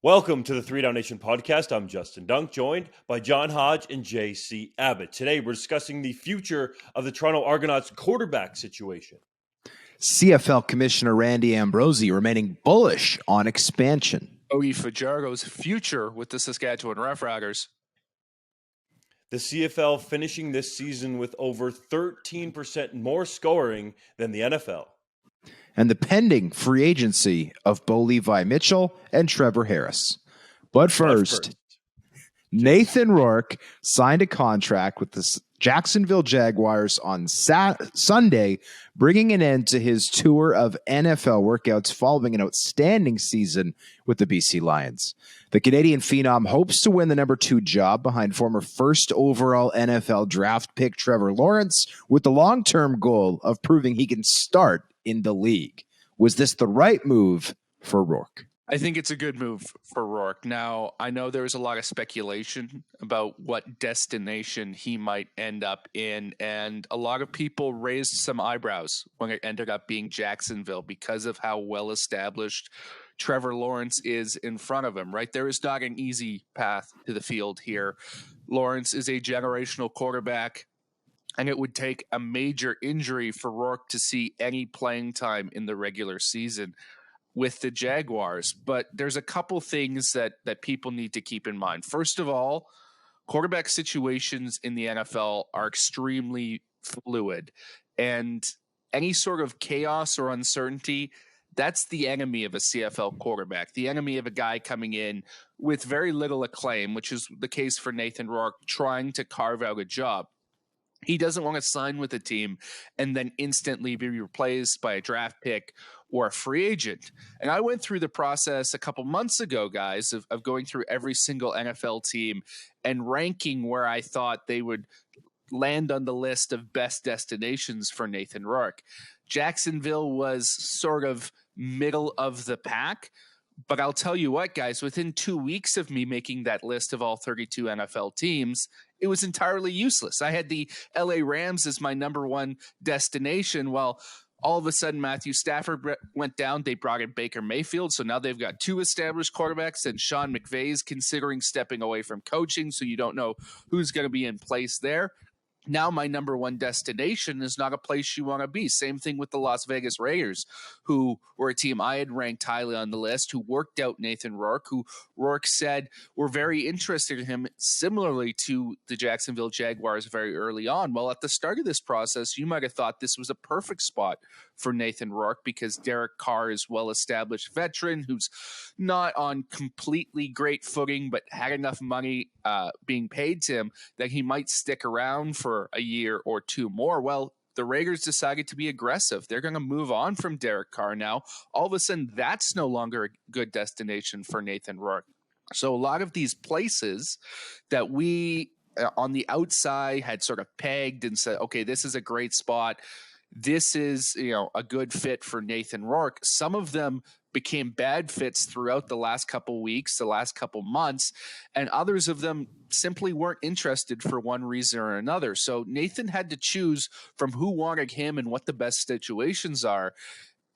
Welcome to the 3 Down Nation podcast. I'm Justin Dunk, joined by John Hodge and JC Abbott. Today, we're discussing the future of the Toronto Argonauts quarterback situation. CFL Commissioner Randy Ambrosie remaining bullish on expansion. Odie Fajardo's future with the Saskatchewan Roughriders. The CFL finishing this season with over 13% more scoring than the NFL. And the pending free agency of Bo Levi Mitchell and Trevor Harris. But first, Nathan Rourke signed a contract with the Jacksonville Jaguars on Sunday, bringing an end to his tour of NFL workouts following an outstanding season with the BC Lions. The Canadian phenom hopes to win the number 2 job behind former first overall NFL draft pick Trevor Lawrence, with the long-term goal of proving he can start in the league. Was this the right move for Rourke? I think it's a good move for Rourke. Now, I know there was a lot of speculation about what destination he might end up in, and a lot of people raised some eyebrows when it ended up being Jacksonville because of how well established Trevor Lawrence is in front of him, right? There is not an easy path to the field here. Lawrence is a generational quarterback, and it would take a major injury for Rourke to see any playing time in the regular season with the Jaguars. But there's a couple things that people need to keep in mind. First of all, quarterback situations in the NFL are extremely fluid, and any sort of chaos or uncertainty, that's the enemy of a CFL quarterback, the enemy of a guy coming in with very little acclaim, which is the case for Nathan Rourke, trying to carve out a job. He doesn't want to sign with a team and then instantly be replaced by a draft pick or a free agent. And I went through the process a couple months ago, guys, of going through every single NFL team and ranking where I thought they would land on the list of best destinations for Nathan Rourke. Jacksonville was sort of middle of the pack. But I'll tell you what, guys, within 2 weeks of me making that list of all 32 NFL teams, it was entirely useless. I had the LA Rams as my number 1 destination. Well, all of a sudden, Matthew Stafford went down. They brought in Baker Mayfield. So now they've got 2 established quarterbacks, and Sean McVay's considering stepping away from coaching. So you don't know who's going to be in place there. Now my number 1 destination is not a place you want to be. Same thing with the Las Vegas Raiders, who were a team I had ranked highly on the list, who worked out Nathan Rourke, who Rourke said were very interested in him, similarly to the Jacksonville Jaguars very early on. Well, at the start of this process, you might have thought this was a perfect spot for Nathan Rourke because Derek Carr is well-established veteran who's not on completely great footing, but had enough money being paid to him that he might stick around for a year or 2 more. Well, the Raiders decided to be aggressive. They're going to move on from Derek Carr now. All of a sudden, that's no longer a good destination for Nathan Rourke. So a lot of these places that we on the outside had sort of pegged and said, okay, this is a great spot. This is, a good fit for Nathan Rourke. Some of them became bad fits throughout the last couple weeks, the last couple months, and others of them simply weren't interested for one reason or another. So Nathan had to choose from who wanted him and what the best situations are.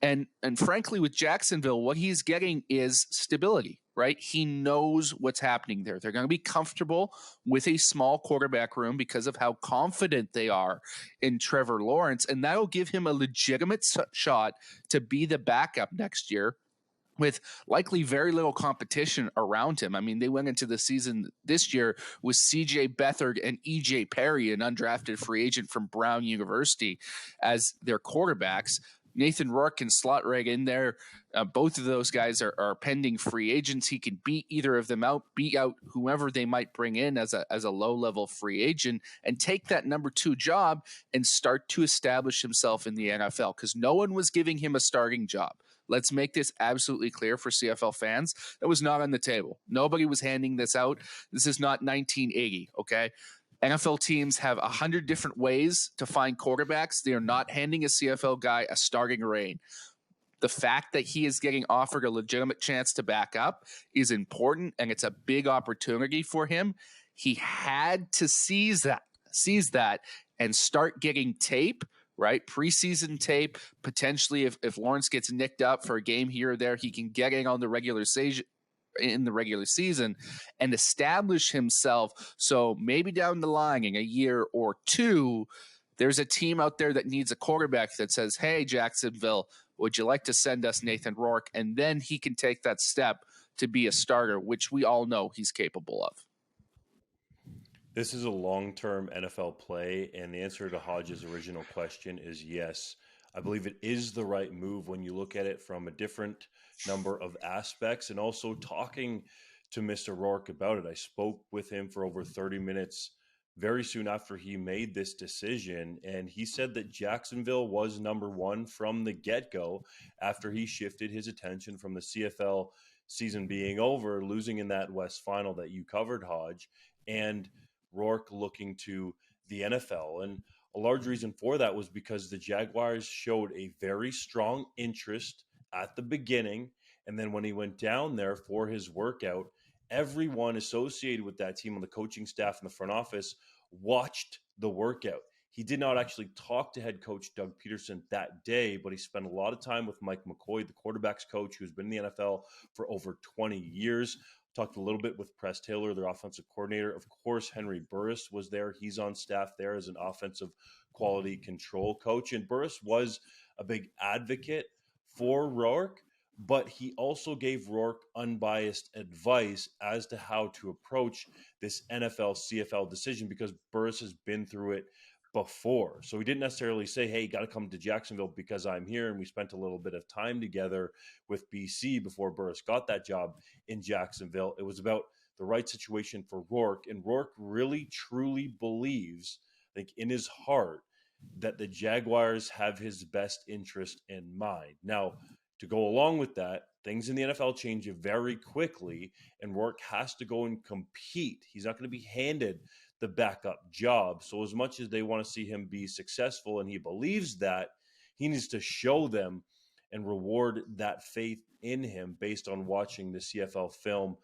And frankly, with Jacksonville, what he's getting is stability, right? He knows what's happening there. They're going to be comfortable with a small quarterback room because of how confident they are in Trevor Lawrence. And that'll give him a legitimate shot to be the backup next year with likely very little competition around him. I mean, they went into the season this year with C.J. Beathard and E.J. Perry, an undrafted free agent from Brown University, as their quarterbacks. Nathan Rourke can slot right in there. Both of those guys are pending free agents. He can beat either of them out, beat out whoever they might bring in as a low-level free agent, and take that number 2 job and start to establish himself in the NFL, because no one was giving him a starting job. Let's make this absolutely clear for CFL fans. That was not on the table. Nobody was handing this out. This is not 1980, okay? NFL teams have 100 different ways to find quarterbacks. They are not handing a CFL guy a starting reign. The fact that he is getting offered a legitimate chance to back up is important, and it's a big opportunity for him. He had to seize that and start getting tape, right? Preseason tape. Potentially, if Lawrence gets nicked up for a game here or there, he can get in on the regular in the regular season and establish himself. So maybe down the line in a year or two, there's a team out there that needs a quarterback that says, hey, Jacksonville, would you like to send us Nathan Rourke? And then he can take that step to be a starter, which we all know he's capable of. This is a long-term NFL play, and the answer to Hodge's original question is yes. I believe it is the right move when you look at it from a different number of aspects, and also talking to Mr. Rourke about it. I spoke with him for over 30 minutes very soon after he made this decision, and he said that Jacksonville was number one from the get-go after he shifted his attention from the CFL season being over, losing in that West final that you covered, Hodge, and Rourke looking to the NFL. And a large reason for that was because the Jaguars showed a very strong interest at the beginning. And then when he went down there for his workout, everyone associated with that team on the coaching staff in the front office watched the workout. He did not actually talk to head coach Doug Peterson that day, but he spent a lot of time with Mike McCoy, the quarterback's coach, who's been in the NFL for over 20 years. Talked a little bit with Press Taylor, their offensive coordinator. Of course, Henry Burris was there. He's on staff there as an offensive quality control coach. And Burris was a big advocate for Rourke, but he also gave Rourke unbiased advice as to how to approach this NFL CFL decision, because Burris has been through it before. So he didn't necessarily say, hey, you got to come to Jacksonville because I'm here. And we spent a little bit of time together with BC before Burris got that job in Jacksonville. It was about the right situation for Rourke. And Rourke really, truly believes, I think in his heart, that the Jaguars have his best interest in mind. Now, to go along with that, things in the NFL change very quickly, and Rourke has to go and compete. He's not going to be handed the backup job. So as much as they want to see him be successful, and he believes that, he needs to show them and reward that faith in him based on watching the CFL film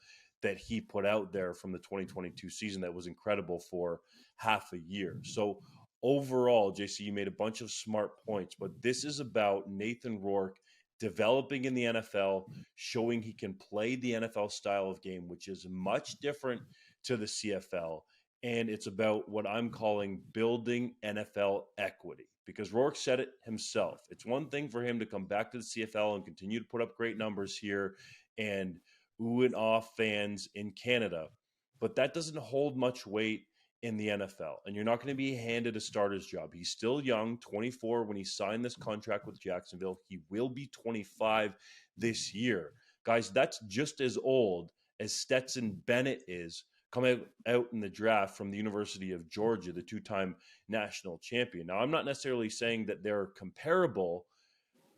that he put out there from the 2022 season that was incredible for half a year. So overall, JC, you made a bunch of smart points, but this is about Nathan Rourke developing in the NFL, showing he can play the NFL style of game, which is much different to the CFL. And it's about what I'm calling building NFL equity, because Rourke said it himself. It's one thing for him to come back to the CFL and continue to put up great numbers here and ooh and ah fans in Canada, but that doesn't hold much weight in the NFL. And you're not going to be handed a starter's job. He's still young, 24 when he signed this contract with Jacksonville. He will be 25 this year. Guys, that's just as old as Stetson Bennett is, coming out in the draft from the University of Georgia, the two-time national champion. Now, I'm not necessarily saying that they're comparable,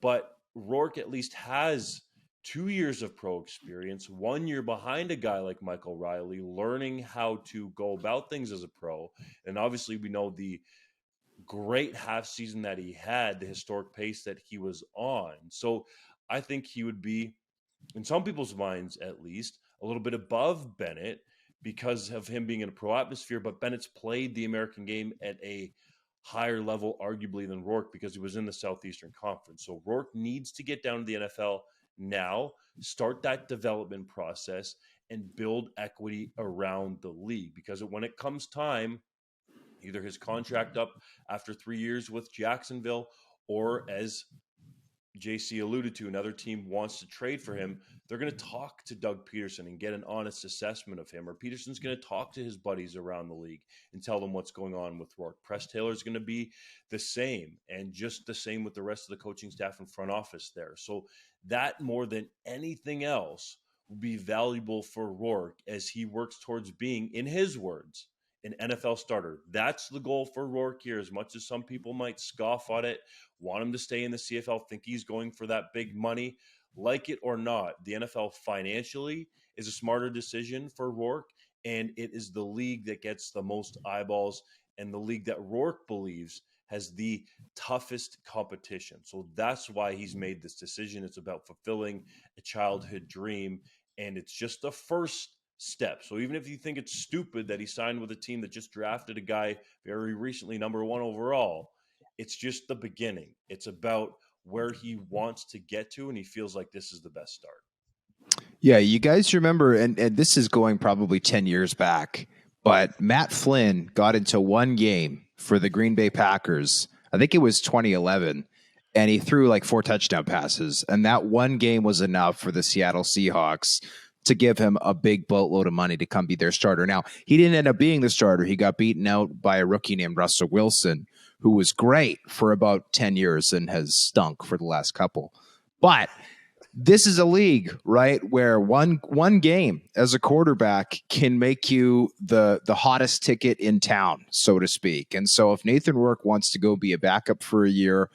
but Rourke at least has 2 years of pro experience, 1 year behind a guy like Michael Riley, learning how to go about things as a pro. And obviously we know the great half season that he had, the historic pace that he was on. So I think he would be, in some people's minds at least, a little bit above Bennett because of him being in a pro atmosphere. But Bennett's played the American game at a higher level, arguably, than Rourke because he was in the Southeastern Conference. So Rourke needs to get down to the NFL now, start that development process, and build equity around the league. Because when it comes time, either his contract up after 3 years with Jacksonville, or as JC alluded to, another team wants to trade for him, they're going to talk to Doug Peterson and get an honest assessment of him. Or Peterson's going to talk to his buddies around the league and tell them what's going on with Rourke. Press Taylor's going to be the same, and just the same with the rest of the coaching staff and front office there. So that, more than anything else, will be valuable for Rourke as he works towards being, in his words, an NFL starter. That's the goal for Rourke here. As much as some people might scoff at it, want him to stay in the CFL, think he's going for that big money, like it or not, the NFL financially is a smarter decision for Rourke, and it is the league that gets the most eyeballs and the league that Rourke believes has the toughest competition. So that's why he's made this decision. It's about fulfilling a childhood dream, and it's just the first step. So even if you think it's stupid that he signed with a team that just drafted a guy very recently, number 1 overall, it's just the beginning. It's about where he wants to get to, and he feels like this is the best start. Yeah, you guys remember, and this is going probably 10 years back, but Matt Flynn got into one game for the Green Bay Packers. I think it was 2011, and he threw like 4 touchdown passes. And that one game was enough for the Seattle Seahawks to give him a big boatload of money to come be their starter. Now, he didn't end up being the starter. He got beaten out by a rookie named Russell Wilson, who was great for about 10 years and has stunk for the last couple. But this is a league, right, where one game as a quarterback can make you the hottest ticket in town, so to speak. And so if Nathan Rourke wants to go be a backup for a year,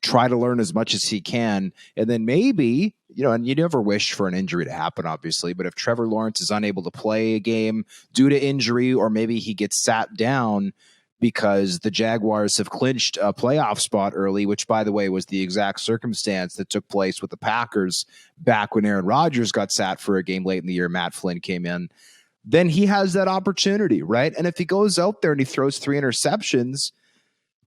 try to learn as much as he can, and then maybe, and you never wish for an injury to happen, obviously, but if Trevor Lawrence is unable to play a game due to injury, or maybe he gets sat down because the Jaguars have clinched a playoff spot early, which, by the way, was the exact circumstance that took place with the Packers back when Aaron Rodgers got sat for a game late in the year. Matt Flynn came in. Then he has that opportunity, right? And if he goes out there and he throws 3 interceptions,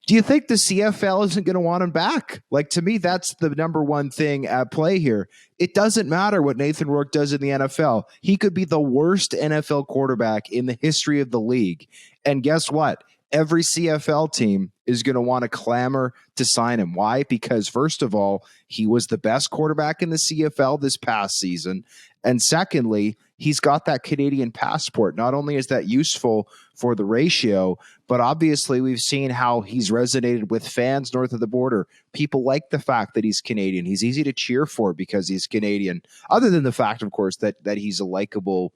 do you think the CFL isn't going to want him back? Like, to me, that's the number one thing at play here. It doesn't matter what Nathan Rourke does in the NFL. He could be the worst NFL quarterback in the history of the league. And guess what? Every CFL team is going to want to clamor to sign him. Why? Because first of all, he was the best quarterback in the CFL this past season. And secondly, he's got that Canadian passport. Not only is that useful for the ratio, but obviously we've seen how he's resonated with fans north of the border. People like the fact that he's Canadian. He's easy to cheer for because he's Canadian, other than the fact, of course, that he's a likable,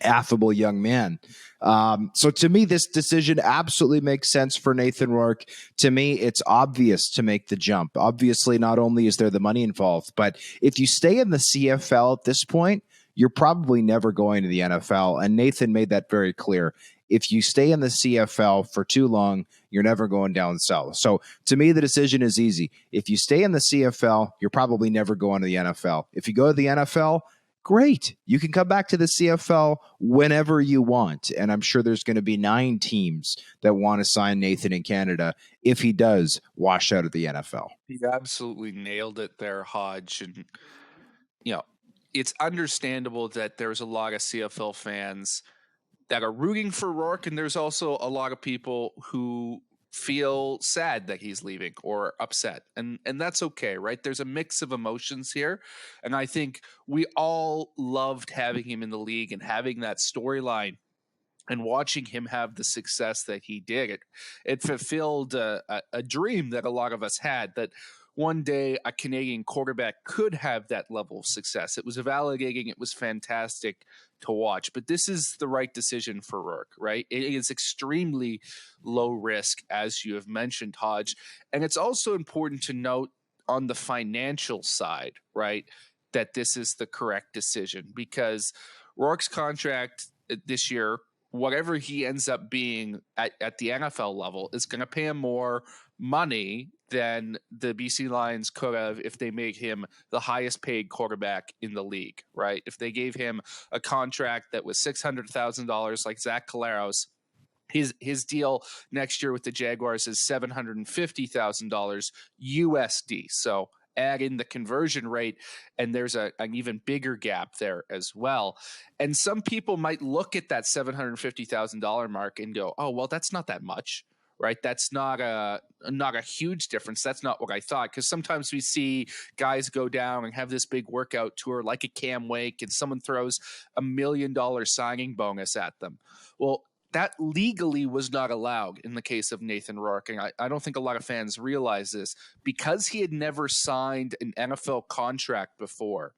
affable young man. So to me, this decision absolutely makes sense for Nathan Rourke. To me, it's obvious to make the jump. Obviously, not only is there the money involved, but if you stay in the CFL at this point, you're probably never going to the NFL. And Nathan made that very clear. If you stay in the CFL for too long, you're never going down south. So to me, the decision is easy. If you stay in the CFL, you're probably never going to the NFL. If you go to the NFL, great. You can come back to the CFL whenever you want. And I'm sure there's going to be 9 teams that want to sign Nathan in Canada if he does wash out of the NFL. You absolutely nailed it there, Hodge. And, it's understandable that there's a lot of CFL fans that are rooting for Rourke, and there's also a lot of people who feel sad that he's leaving or upset, and that's okay, right? There's a mix of emotions here, and I think we all loved having him in the league and having that storyline and watching him have the success that he did. It fulfilled a dream that a lot of us had, that one day a Canadian quarterback could have that level of success. It was validating. It was fantastic to watch. But this is the right decision for Rourke, right? It is extremely low risk, as you have mentioned, Hodge. And it's also important to note on the financial side, right, that this is the correct decision, because Rourke's contract this year, whatever he ends up being at the NFL level, is going to pay him more money than the BC Lions could have if they made him the highest paid quarterback in the league, right? If they gave him a contract that was $600,000 like Zach Collaros, his deal next year with the Jaguars is $750,000 USD. So add in the conversion rate, and there's an even bigger gap there as well. And some people might look at that $750,000 mark and go, oh, well, that's not that much, right? That's not a huge difference. That's not what I thought. Because sometimes we see guys go down and have this big workout tour like a Cam Wake, and someone throws $1 million signing bonus at them. Well, that legally was not allowed in the case of Nathan Rourke. And I don't think a lot of fans realize this. Because he had never signed an NFL contract before,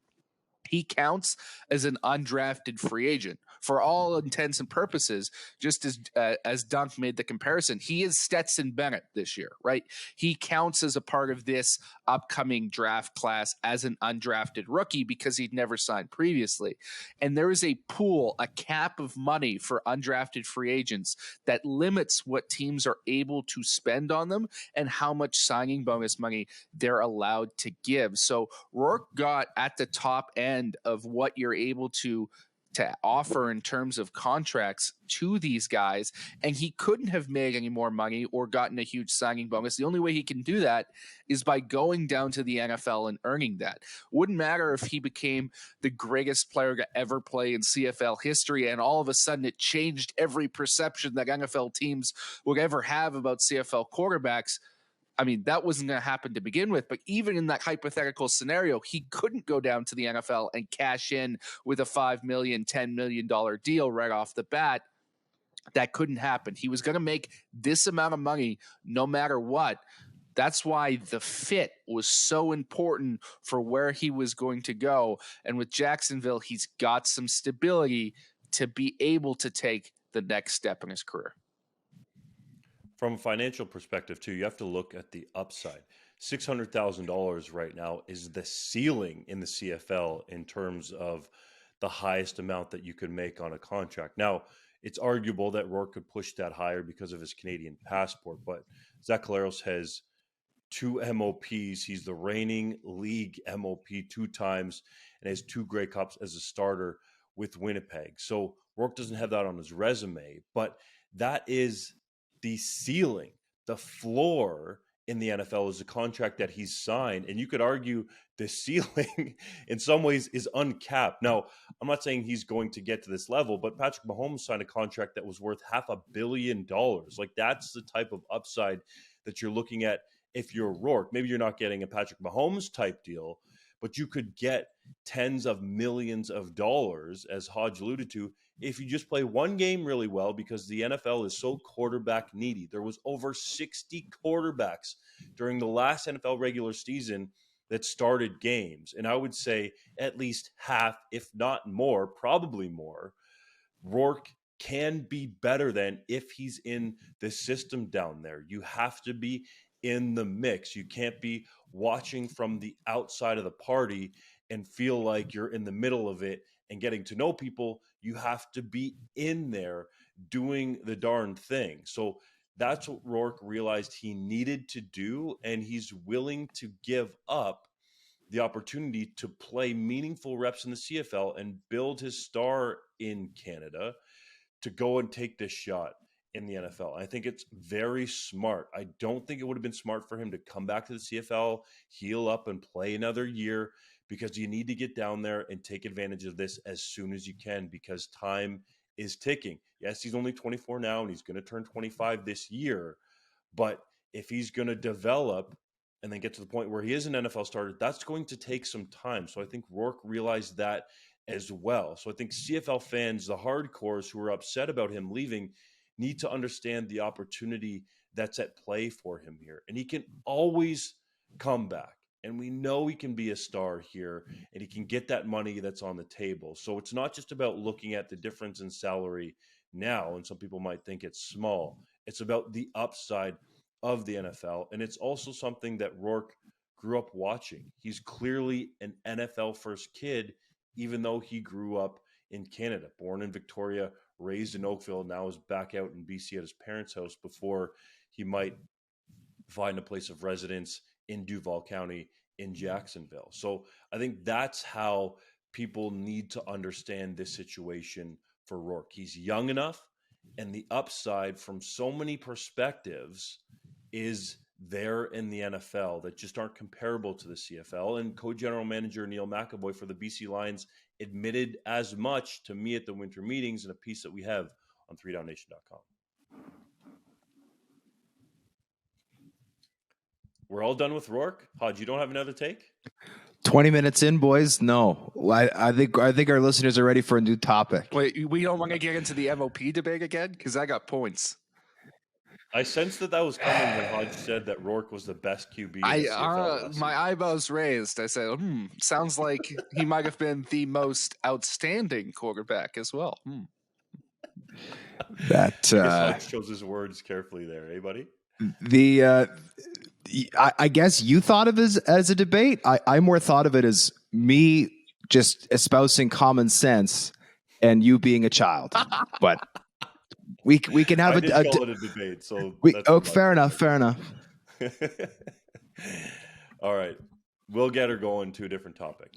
he counts as an undrafted free agent for all intents and purposes. Just as Dunk made the comparison, he is Stetson Bennett this year, right? He counts as a part of this upcoming draft class as an undrafted rookie because he'd never signed previously. And there is a pool, a cap of money for undrafted free agents that limits what teams are able to spend on them and how much signing bonus money they're allowed to give. So Rourke got at the top end of what you're able to to offer in terms of contracts to these guys, and he couldn't have made any more money or gotten a huge signing bonus. The only way he can do that is by going down to the NFL and earning that. Wouldn't matter if he became the greatest player to ever play in CFL history, and all of a sudden it changed every perception that NFL teams would ever have about CFL quarterbacks. I mean, that wasn't going to happen to begin with, but even in that hypothetical scenario, he couldn't go down to the NFL and cash in with a $5 million, $10 million deal right off the bat. That couldn't happen. He was going to make this amount of money no matter what. That's why the fit was so important for where he was going to go. And with Jacksonville, he's got some stability to be able to take the next step in his career. From a financial perspective, too, you have to look at the upside. $600,000 right now is the ceiling in the CFL in terms of the highest amount that you could make on a contract. Now, it's arguable that Rourke could push that higher because of his Canadian passport, but Zach Collaros has 2 MOPs. He's the reigning league MOP 2 times and has 2 Grey Cups as a starter with Winnipeg. So Rourke doesn't have that on his resume, but that is the ceiling. The floor in the NFL is a contract that he's signed, and you could argue the ceiling in some ways is uncapped. Now, I'm not saying he's going to get to this level, but Patrick Mahomes signed a contract that was worth $500 million. Like, that's the type of upside that you're looking at if you're Rourke. Maybe you're not getting a Patrick Mahomes type deal, but you could get tens of millions of dollars, as Hodge alluded to, if you just play one game really well, because the NFL is so quarterback needy. There was over 60 quarterbacks during the last NFL regular season that started games. And I would say at least half, if not more, probably more, Rourke can be better than if he's in the system down there. You have to be in the mix. You can't be watching from the outside of the party and feel like you're in the middle of it and getting to know people. You have to be in there doing the darn thing. So that's what Rourke realized he needed to do, and he's willing to give up the opportunity to play meaningful reps in the CFL and build his star in Canada to go and take this shot in the NFL. I think it's very smart. I don't think it would have been smart for him to come back to the CFL, heal up, and play another year, because you need to get down there and take advantage of this as soon as you can, because time is ticking. Yes, he's only 24 now, and he's going to turn 25 this year. But if he's going to develop and then get to the point where he is an NFL starter, that's going to take some time. So I think Rourke realized that as well. So I think CFL fans, the hardcores who are upset about him leaving, need to understand the opportunity that's at play for him here. And he can always come back. And we know he can be a star here, and he can get that money that's on the table. So it's not just about looking at the difference in salary now, and some people might think it's small. It's about the upside of the NFL, and it's also something that Rourke grew up watching. He's clearly an NFL-first kid, even though he grew up in Canada. Born in Victoria, raised in Oakville, now is back out in BC at his parents' house before he might find a place of residence in Duval County in Jacksonville. So I think that's how people need to understand this situation for Rourke. He's young enough, and the upside from so many perspectives is there in the NFL that just aren't comparable to the CFL. And co-general manager Neil McAvoy for the BC Lions admitted as much to me at the winter meetings in a piece that we have on 3downnation.com. We're all done with Rourke. Hodge, you don't have another take? 20 minutes in, boys. No, I think our listeners are ready for a new topic. Wait, we don't want to get into the MOP debate again, because I got points. I sensed that was coming when Hodge said that Rourke was the best QB in the CFL. My eyebrows raised. I said, sounds like he might have been the most outstanding quarterback as well. That Hodge chose his words carefully there, eh, buddy? I guess you thought of it as a debate. I more thought of it as me just espousing common sense and you being a child. But we can have call it a debate. So fair enough. All right, we'll get her going to a different topic.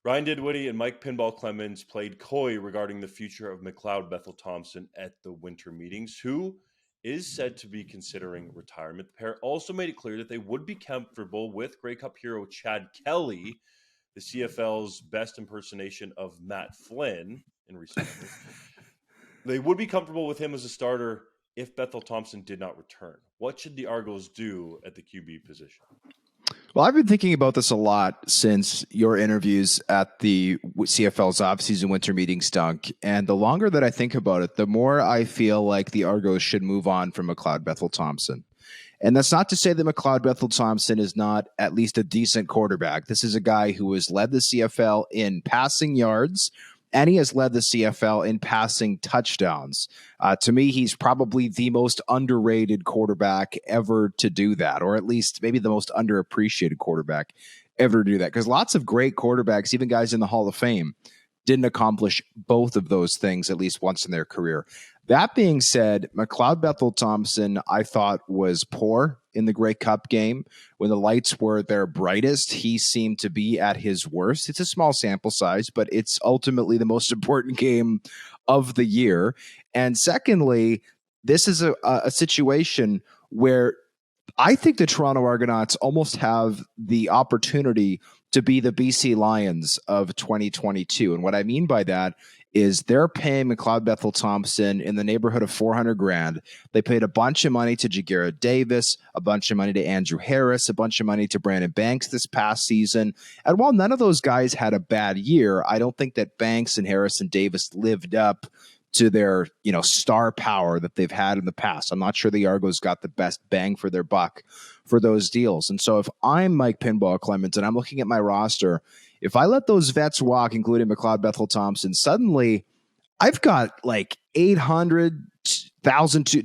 Ryan Dinwiddie and Mike Pinball Clemens played coy regarding the future of McLeod Bethel Thompson at the winter meetings, who is said to be considering retirement. The pair also made it clear that they would be comfortable with Grey Cup hero Chad Kelly, the CFL's best impersonation of Matt Flynn in recent memory. They would be comfortable with him as a starter if Bethel Thompson did not return. What should the Argos do at the QB position? Well, I've been thinking about this a lot since your interviews at the CFL's offseason winter meetings, Dunk. And the longer that I think about it, the more I feel like the Argos should move on from McLeod Bethel Thompson. And that's not to say that McLeod Bethel Thompson is not at least a decent quarterback. This is a guy who has led the CFL in passing yards, and he has led the CFL in passing touchdowns. To me, he's probably the most underrated quarterback ever to do that, or at least maybe the most underappreciated quarterback ever to do that. Because lots of great quarterbacks, even guys in the Hall of Fame, didn't accomplish both of those things at least once in their career. That being said, McLeod Bethel Thompson, I thought, was poor in the Grey Cup game. When the lights were their brightest, he seemed to be at his worst. It's a small sample size, but it's ultimately the most important game of the year. And secondly, this is a situation where I think the Toronto Argonauts almost have the opportunity to be the BC Lions of 2022. And what I mean by that is they're paying McLeod Bethel Thompson in the neighborhood of $400,000. They paid a bunch of money to Jagarrett Davis, a bunch of money to Andrew Harris, a bunch of money to Brandon Banks this past season. And while none of those guys had a bad year, I don't think that Banks and Harris and Davis lived up to their, star power that they've had in the past. I'm not sure the Argos got the best bang for their buck for those deals. And so if I'm Mike Pinball Clemens and I'm looking at my roster, if I let those vets walk, including McLeod Bethel Thompson, suddenly I've got like $800,000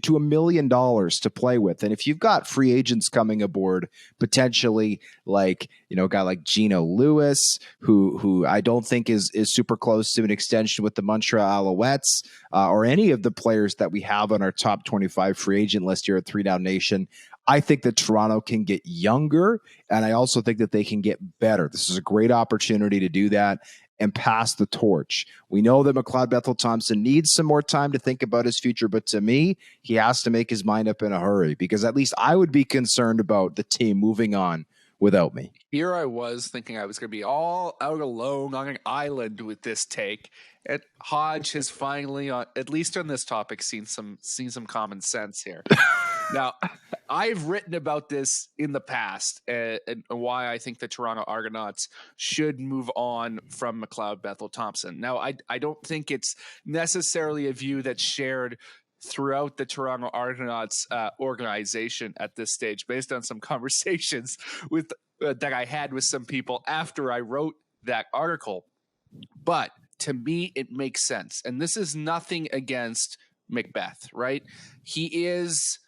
to $1 million to play with. And if you've got free agents coming aboard, potentially like, a guy like Geno Lewis, who I don't think is super close to an extension with the Montreal Alouettes, or any of the players that we have on our top 25 free agent list here at 3 Down Nation, I think that Toronto can get younger, and I also think that they can get better. This is a great opportunity to do that and pass the torch. We know that McLeod Bethel Thompson needs some more time to think about his future, but to me, he has to make his mind up in a hurry, because at least I would be concerned about the team moving on without me. Here I was thinking I was going to be all out alone on an island with this take, and Hodge has finally, at least on this topic, seen some common sense here. Now, I've written about this in the past and why I think the Toronto Argonauts should move on from McLeod Bethel Thompson. Now, I don't think it's necessarily a view that's shared throughout the Toronto Argonauts organization at this stage, based on some conversations with that I had with some people after I wrote that article. But to me, it makes sense. And this is nothing against Macbeth, right? He is,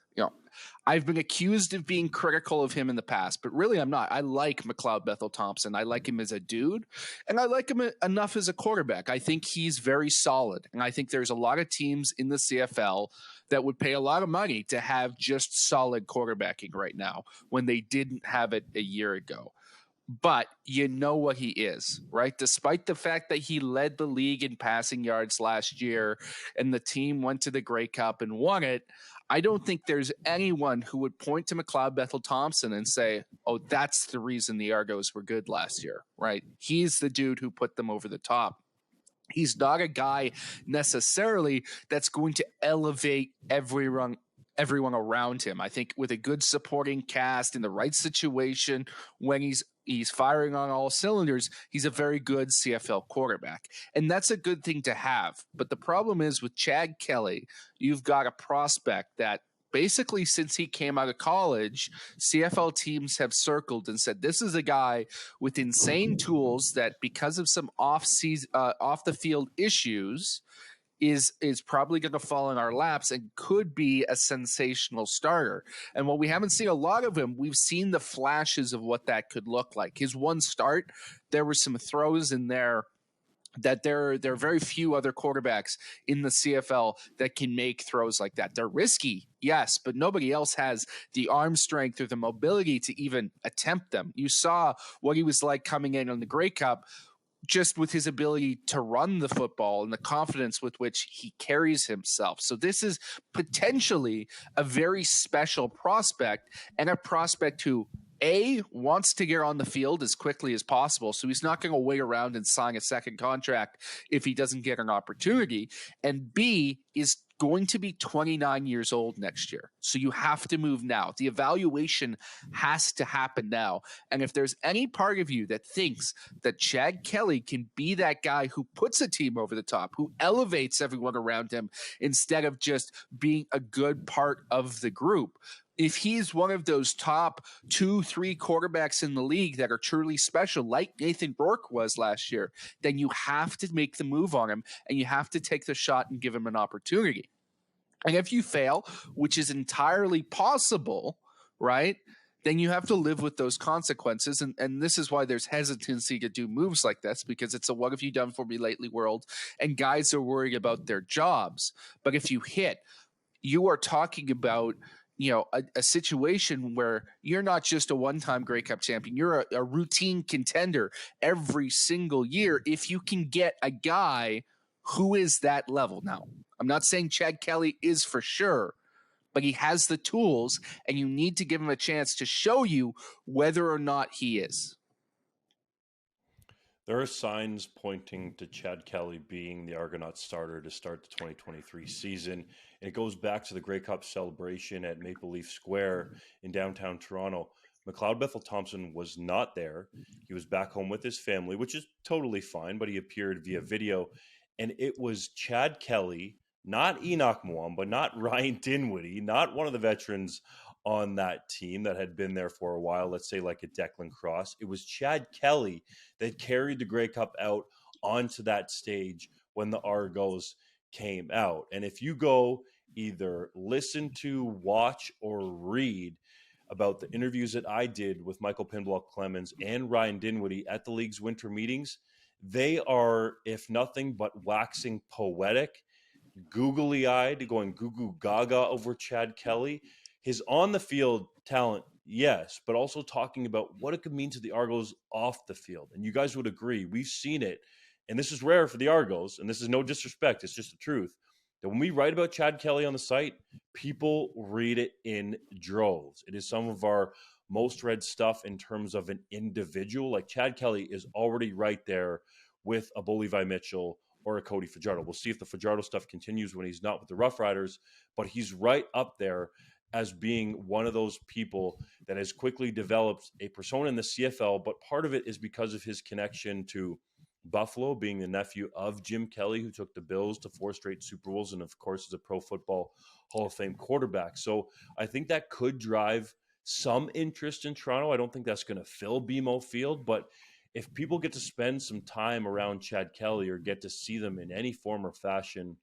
I've been accused of being critical of him in the past, but really I'm not. I like McLeod Bethel Thompson. I like him as a dude, and I like him enough as a quarterback. I think he's very solid, and I think there's a lot of teams in the CFL that would pay a lot of money to have just solid quarterbacking right now when they didn't have it a year ago. But you know what he is, right? Despite the fact that he led the league in passing yards last year and the team went to the Grey Cup and won it, I don't think there's anyone who would point to McLeod Bethel Thompson and say, oh, that's the reason the Argos were good last year, right? He's the dude who put them over the top. He's not a guy necessarily that's going to elevate everyone around him. I think with a good supporting cast in the right situation, when he's firing on all cylinders, he's a very good CFL quarterback. And that's a good thing to have. But the problem is with Chad Kelly, you've got a prospect that basically since he came out of college, CFL teams have circled and said, this is a guy with insane tools that because of some off the field issues is probably going to fall in our laps and could be a sensational starter. And while we haven't seen a lot of him, we've seen the flashes of what that could look like. His one start, there were some throws in there that there are very few other quarterbacks in the CFL that can make throws like that. They're risky, yes, but nobody else has the arm strength or the mobility to even attempt them. You saw what he was like coming in on the Grey Cup. just with his ability to run the football and the confidence with which he carries himself. So this is potentially a very special prospect, and a prospect who wants to get on the field as quickly as possible. So he's not going to wait around and sign a second contract if he doesn't get an opportunity. And B, is going to be 29 years old next year. So you have to move now. The evaluation has to happen now. And if there's any part of you that thinks that Chad Kelly can be that guy who puts a team over the top, who elevates everyone around him instead of just being a good part of the group, if he's one of those top 2-3 quarterbacks in the league that are truly special, like Nathan Rourke was last year, then you have to make the move on him, and you have to take the shot and give him an opportunity. And if you fail, which is entirely possible, right, then you have to live with those consequences. And this is why there's hesitancy to do moves like this, because it's a what have you done for me lately world, and guys are worried about their jobs. But if you hit, you are talking about a situation where you're not just a one-time Grey Cup champion, you're a routine contender every single year if you can get a guy who is that level. Now, I'm not saying Chad Kelly is for sure, but he has the tools, and you need to give him a chance to show you whether or not he is. There are signs pointing to Chad Kelly being the Argonauts starter to start the 2023 season. And it goes back to the Grey Cup celebration at Maple Leaf Square in downtown Toronto. McLeod Bethel-Thompson was not there. He was back home with his family, which is totally fine, but he appeared via video. And it was Chad Kelly, not Enoch Mwamba, not Ryan Dinwiddie, not one of the veterans on that team that had been there for a while, let's say like a Declan Cross. It was Chad Kelly that carried the Grey Cup out onto that stage when the Argos came out. And if you go either listen to, watch, or read about the interviews that I did with Michael Pinblock Clemens and Ryan Dinwiddie at the league's winter meetings, they are, if nothing but waxing poetic, googly-eyed, going goo-goo gaga over Chad Kelly. His on-the-field talent, yes, but also talking about what it could mean to the Argos off the field. And you guys would agree, we've seen it, and this is rare for the Argos, and this is no disrespect, it's just the truth, that when we write about Chad Kelly on the site, people read it in droves. It is some of our most read stuff in terms of an individual. Like Chad Kelly is already right there with a Bo Levi Mitchell or a Cody Fajardo. We'll see if the Fajardo stuff continues when he's not with the Rough Riders, but he's right up there as being one of those people that has quickly developed a persona in the CFL, but part of it is because of his connection to Buffalo, being the nephew of Jim Kelly, who took the Bills to 4 straight Super Bowls, and of course is a Pro Football Hall of Fame quarterback. So I think that could drive some interest in Toronto. I don't think that's going to fill BMO Field, but if people get to spend some time around Chad Kelly or get to see them in any form or fashion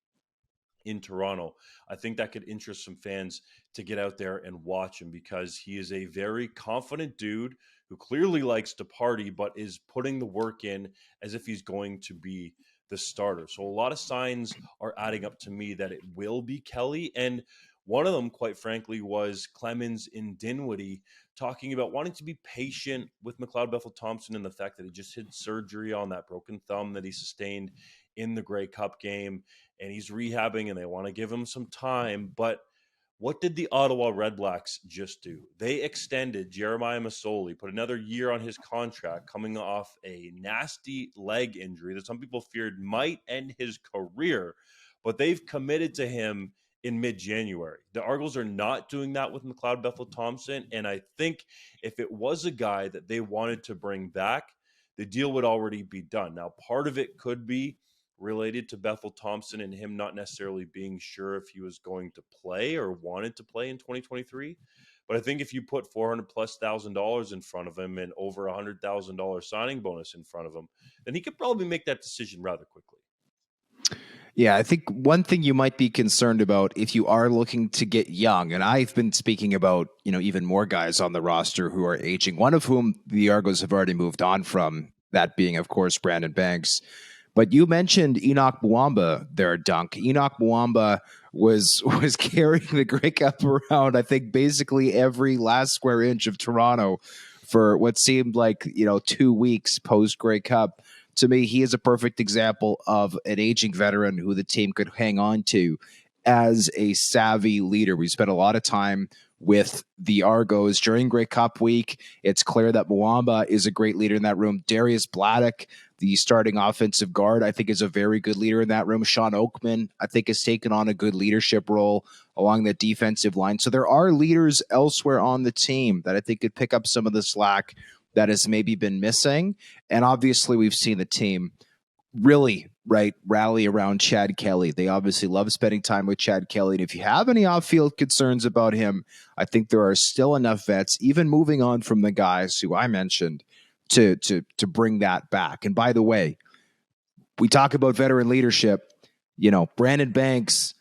in Toronto, I think that could interest some fans to get out there and watch him, because he is a very confident dude who clearly likes to party, but is putting the work in as if he's going to be the starter. So a lot of signs are adding up to me that it will be Kelly. And one of them, quite frankly, was Clemens in Dinwiddie talking about wanting to be patient with McLeod Bethel-Thompson and the fact that he just had surgery on that broken thumb that he sustained in the Grey Cup game, and he's rehabbing, and they want to give him some time. But what did the Ottawa Redblacks just do? They extended Jeremiah Masoli, put another year on his contract, coming off a nasty leg injury that some people feared might end his career, but they've committed to him in mid-January. The Argos are not doing that with McLeod Bethel-Thompson, and I think if it was a guy that they wanted to bring back, the deal would already be done. Now, part of it could be related to Bethel-Thompson and him not necessarily being sure if he was going to play or wanted to play in 2023. But I think if you put $400,000+ in front of him and over $100,000 signing bonus in front of him, then he could probably make that decision rather quickly. Yeah, I think one thing you might be concerned about if you are looking to get young, and I've been speaking about, even more guys on the roster who are aging, one of whom the Argos have already moved on from, that being, of course, Brandon Banks. But you mentioned Enoch Mwamba there, Dunk. Enoch Mwamba was carrying the Grey Cup around, I think, basically every last square inch of Toronto for what seemed like, 2 weeks post Grey Cup. to me, he is a perfect example of an aging veteran who the team could hang on to as a savvy leader. We spent a lot of time with the Argos during Grey Cup week. It's clear that Muamba is a great leader in that room. Darius Bladdock, the starting offensive guard, I think is a very good leader in that room. Sean Oakman, I think, has taken on a good leadership role along the defensive line. So there are leaders elsewhere on the team that I think could pick up some of the slack that has maybe been missing. And obviously we've seen the team really rally around Chad Kelly. They obviously love spending time with Chad Kelly. And if you have any off-field concerns about him, I think there are still enough vets, even moving on from the guys who I mentioned, to bring that back. And by the way, we talk about veteran leadership. Brandon Banks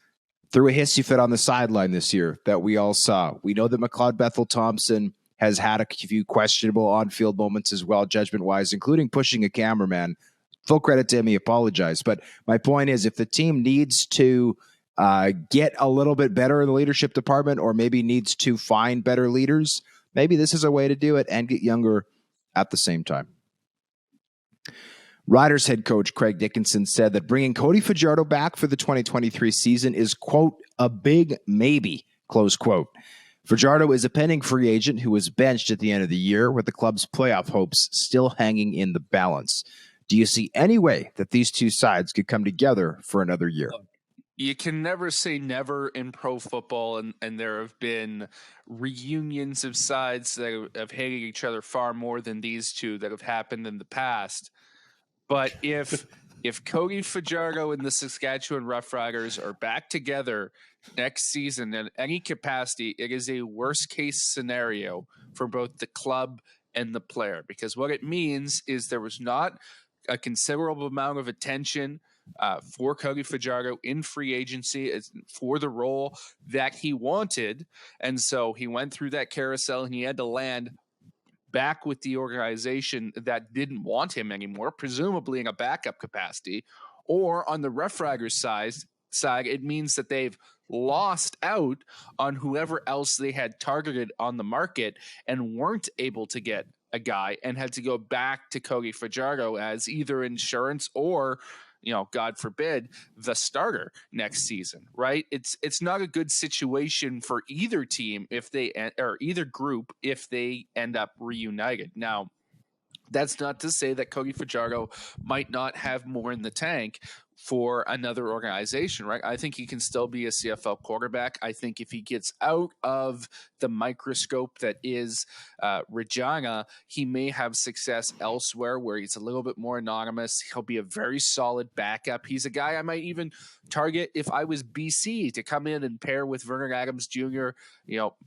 threw a hissy fit on the sideline this year that we all saw. We know that McLeod Bethel Thompson has had a few questionable on-field moments as well, judgment-wise, including pushing a cameraman. Full credit to him, he apologized. But my point is, if the team needs to get a little bit better in the leadership department, or maybe needs to find better leaders, maybe this is a way to do it and get younger at the same time. Riders head coach Craig Dickinson said that bringing Cody Fajardo back for the 2023 season is, quote, a big maybe, close quote. Fajardo is a pending free agent who was benched at the end of the year, with the club's playoff hopes still hanging in the balance. Do you see any way that these two sides could come together for another year? You can never say never in pro football, and there have been reunions of sides that have hated each other far more than these two that have happened in the past. But if Cody Fajardo and the Saskatchewan Roughriders are back together next season in any capacity, it is a worst-case scenario for both the club and the player, because what it means is there was not a considerable amount of attention for Cody Fajardo in free agency for the role that he wanted. And so he went through that carousel and he had to land back with the organization that didn't want him anymore, presumably in a backup capacity. Or on the Rough Riders side, it means that they've lost out on whoever else they had targeted on the market and weren't able to get a guy, and had to go back to Cody Fajardo as either insurance or, God forbid, the starter next season, right? It's not a good situation for either team or either group if they end up reunited. Now, that's not to say that Cody Fajardo might not have more in the tank for another organization, right? I think he can still be a CFL quarterback. I think if he gets out of the microscope that is Regina, he may have success elsewhere where he's a little bit more anonymous. He'll be a very solid backup. He's a guy I might even target if I was BC to come in and pair with Vernon Adams Jr.,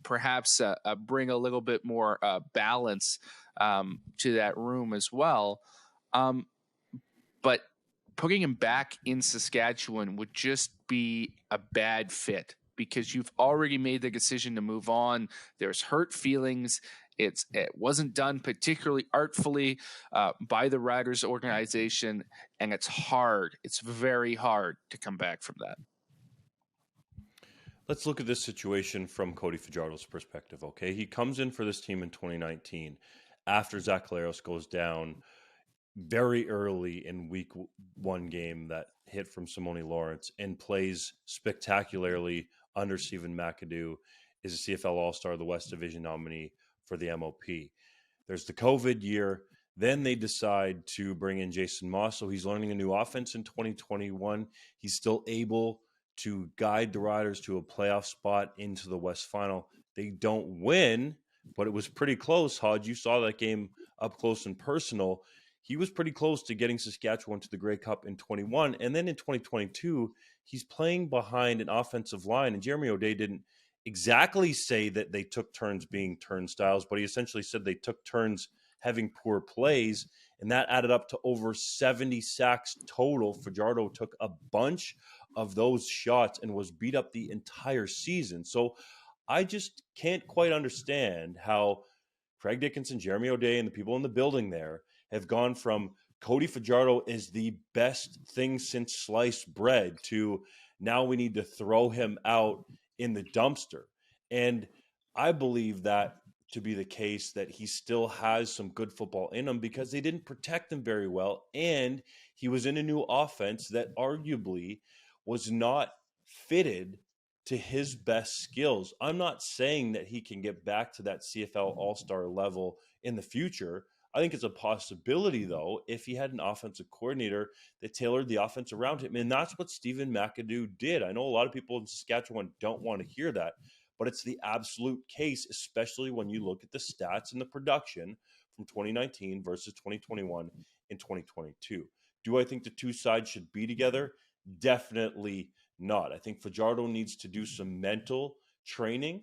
perhaps bring a little bit more balance to that room as well. But putting him back in Saskatchewan would just be a bad fit, because you've already made the decision to move on. There's hurt feelings. It wasn't done particularly artfully by the Riders organization, and it's hard. It's very hard to come back from that. Let's look at this situation from Cody Fajardo's perspective, okay? He comes in for this team in 2019 after Zach Collaros goes down very early in week one game that hit from Simone Lawrence, and plays spectacularly under Stephen McAdoo, is a CFL All-Star, the West Division nominee for the MOP. There's the COVID year. Then they decide to bring in Jason Moss. So he's learning a new offense in 2021. He's still able to guide the Riders to a playoff spot into the West Final. They don't win, but it was pretty close. Hodge, you saw that game up close and personal. He was pretty close to getting Saskatchewan to the Grey Cup in 21. And then in 2022, he's playing behind an offensive line. And Jeremy O'Day didn't exactly say that they took turns being turnstiles, but he essentially said they took turns having poor plays. And that added up to over 70 sacks total. Fajardo took a bunch of those shots and was beat up the entire season. So I just can't quite understand how Craig Dickinson, Jeremy O'Day, and the people in the building there have gone from Cody Fajardo is the best thing since sliced bread to now we need to throw him out in the dumpster. And I believe that to be the case that he still has some good football in him because they didn't protect him very well. And he was in a new offense that arguably was not fitted to his best skills. I'm not saying that he can get back to that CFL All-Star level in the future. I think it's a possibility, though, if he had an offensive coordinator that tailored the offense around him. And that's what Stephen McAdoo did. I know a lot of people in Saskatchewan don't want to hear that, but it's the absolute case, especially when you look at the stats and the production from 2019 versus 2021 and 2022. Do I think the two sides should be together? Definitely not. I think Fajardo needs to do some mental training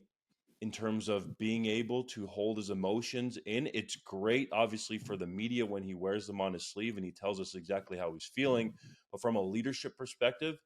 in terms of being able to hold his emotions in. It's great, obviously, for the media when he wears them on his sleeve and he tells us exactly how he's feeling. But from a leadership perspective,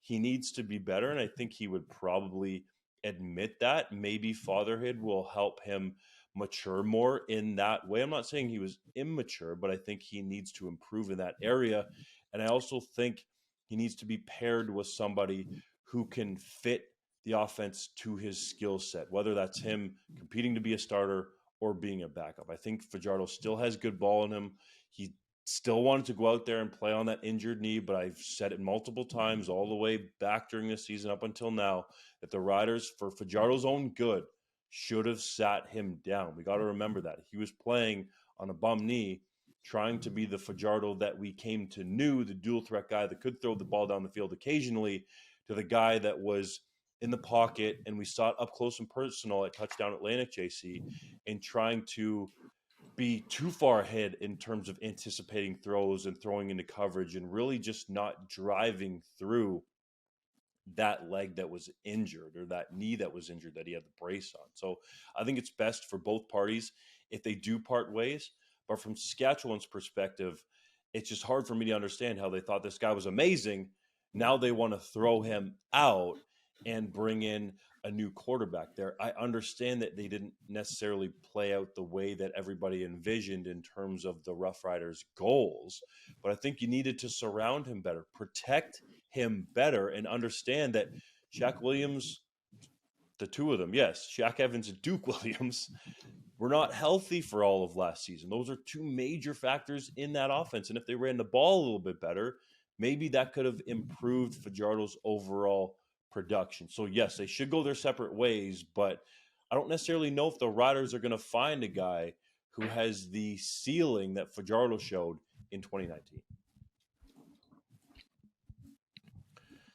he needs to be better. And I think he would probably admit that. Maybe fatherhood will help him mature more in that way. I'm not saying he was immature, but I think he needs to improve in that area. And I also think he needs to be paired with somebody who can fit the offense to his skill set, whether that's him competing to be a starter or being a backup. I think Fajardo still has good ball in him. He still wanted to go out there and play on that injured knee, but I've said it multiple times all the way back during this season up until now that the Riders, for Fajardo's own good, should have sat him down. We got to remember that. He was playing on a bum knee, trying to be the Fajardo that we came to know, the dual threat guy that could throw the ball down the field occasionally, to the guy that was in the pocket, and we saw it up close and personal at Touchdown Atlantic, JC, and trying to be too far ahead in terms of anticipating throws and throwing into coverage and really just not driving through that leg that was injured or that knee that was injured that he had the brace on. So I think it's best for both parties if they do part ways. But from Saskatchewan's perspective, it's just hard for me to understand how they thought this guy was amazing. Now they want to throw him out and bring in a new quarterback there. I understand that they didn't necessarily play out the way that everybody envisioned in terms of the Rough Riders' goals, but I think you needed to surround him better, protect him better, and understand that Shaq Williams, the two of them, yes, Shaq Evans and Duke Williams, were not healthy for all of last season. Those are two major factors in that offense, and if they ran the ball a little bit better, maybe that could have improved Fajardo's overall production. So yes, they should go their separate ways, but I don't necessarily know if the Riders are going to find a guy who has the ceiling that Fajardo showed in 2019.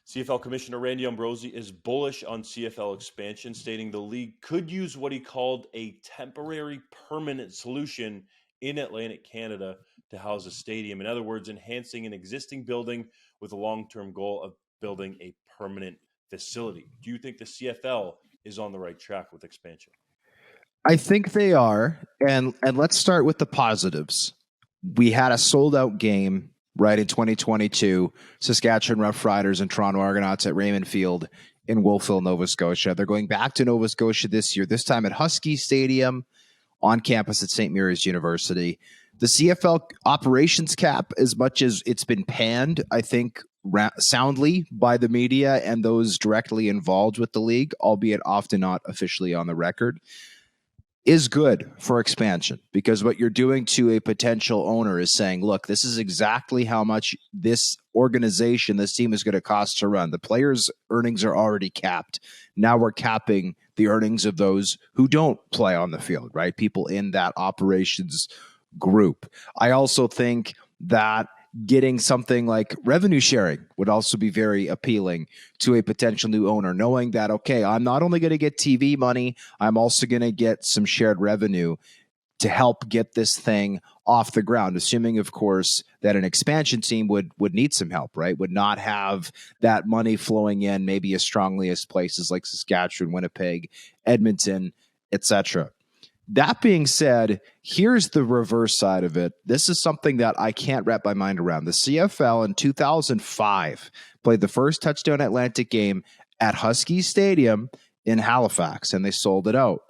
CFL Commissioner Randy Ambrosie is bullish on CFL expansion, stating the league could use what he called a temporary permanent solution in Atlantic Canada to house a stadium. In other words, enhancing an existing building with a long-term goal of building a permanent facility. Do you think the CFL is on the right track with expansion? I think they are. And let's start with the positives. We had a sold-out game right in 2022, Saskatchewan Roughriders and Toronto Argonauts at Raymond Field in Wolfville, Nova Scotia. They're going back to Nova Scotia this year, this time at Husky Stadium on campus at St. Mary's University. The CFL operations cap, as much as it's been panned, I think soundly by the media and those directly involved with the league, albeit often not officially on the record, is good for expansion, because what you're doing to a potential owner is saying, look, this is exactly how much this organization, this team is going to cost to run. The players' earnings are already capped. Now we're capping the earnings of those who don't play on the field, right? People in that operations group. I also think that getting something like revenue sharing would also be very appealing to a potential new owner, knowing that, okay, I'm not only going to get TV money, I'm also going to get some shared revenue to help get this thing off the ground, assuming, of course, that an expansion team would need some help, right? Would not have that money flowing in maybe as strongly as places like Saskatchewan, Winnipeg, Edmonton, etc. That being said, here's the reverse side of it. This is something that I can't wrap my mind around. The CFL in 2005 played the first Touchdown Atlantic game at Husky Stadium in Halifax, and they sold it out.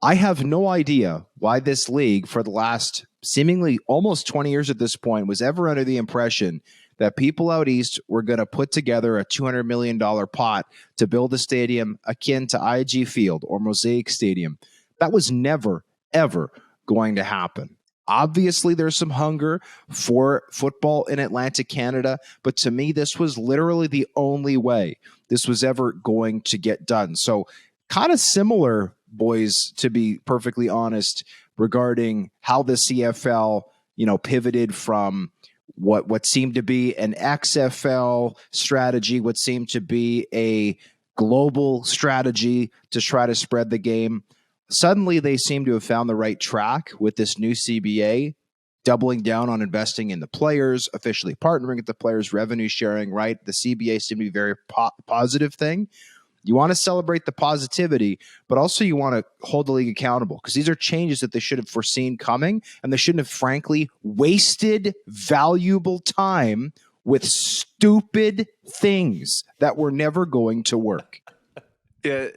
I have no idea why this league, for the last seemingly almost 20 years at this point, was ever under the impression that people out east were going to put together a $200 million pot to build a stadium akin to IG Field or Mosaic Stadium. That was never, ever going to happen. Obviously, there's some hunger for football in Atlantic Canada, but to me, this was literally the only way this was ever going to get done. So kind of similar, boys, to be perfectly honest, regarding how the CFL, pivoted from what seemed to be an XFL strategy, what seemed to be a global strategy to try to spread the game. Suddenly, they seem to have found the right track with this new CBA, doubling down on investing in the players, officially partnering with the players, revenue sharing, right? The CBA seemed to be a very positive thing. You want to celebrate the positivity, but also you want to hold the league accountable because these are changes that they should have foreseen coming, and they shouldn't have, frankly, wasted valuable time with stupid things that were never going to work. Yeah.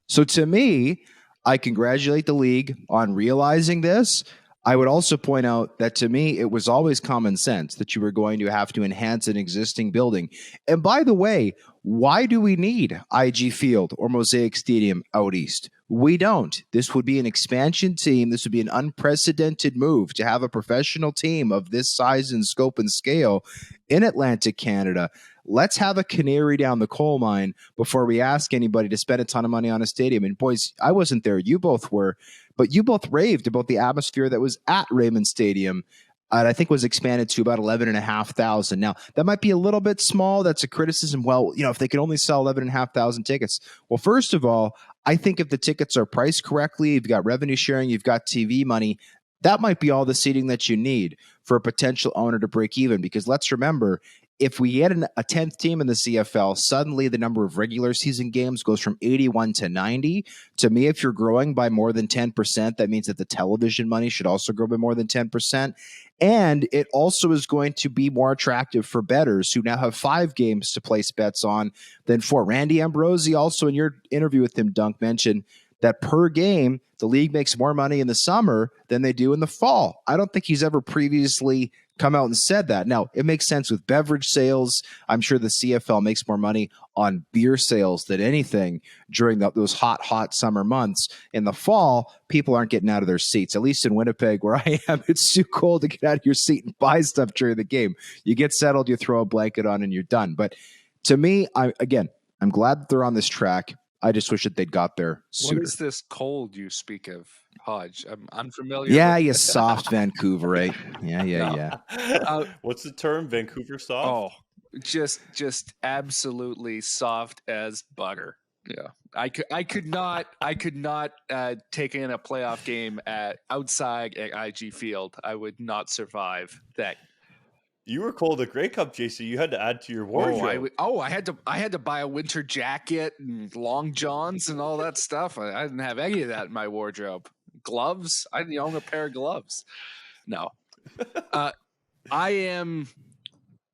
So to me, I congratulate the league on realizing this. I would also point out that to me, it was always common sense that you were going to have to enhance an existing building. And by the way, why do we need IG Field or Mosaic Stadium out east? We don't. This would be an expansion team. This would be an unprecedented move to have a professional team of this size and scope and scale in Atlantic Canada. Let's have a canary down the coal mine before we ask anybody to spend a ton of money on a stadium. And boys, I wasn't there. You both were. But you both raved about the atmosphere that was at Raymond Stadium. And I think was expanded to about 11,500. Now, that might be a little bit small. That's a criticism. Well, if they can only sell 11,500 tickets. Well, first of all, I think if the tickets are priced correctly, you've got revenue sharing, you've got TV money, that might be all the seating that you need for a potential owner to break even. Because let's remember, if we get a 10th team in the CFL, suddenly the number of regular season games goes from 81 to 90. To me, if you're growing by more than 10%, that means that the television money should also grow by more than 10%. And it also is going to be more attractive for bettors who now have 5 games to place bets on than 4. Randy Ambrosie also in your interview with him, Dunk, mentioned that per game, the league makes more money in the summer than they do in the fall. I don't think he's ever previously come out and said that. Now, it makes sense with beverage sales. I'm sure the CFL makes more money on beer sales than anything during those hot summer months. In the fall, people aren't getting out of their seats. At least in Winnipeg, where I am, it's too cold to get out of your seat and buy stuff during the game. You get settled, you throw a blanket on, and you're done. But to me, I'm glad that they're on this track. I just wish that they'd got there sooner. What is this cold you speak of, Hodge? I'm unfamiliar. Yeah, you soft Vancouver, right? Yeah. What's the term? Vancouver soft? Oh, just absolutely soft as butter. Yeah, I could not take in a playoff game outside at IG Field. I would not survive that. You were cold at Grey Cup, JC. You had to add to your wardrobe. I had to buy a winter jacket and long johns and all that stuff. I didn't have any of that in my wardrobe. Gloves? I didn't own a pair of gloves. No. I am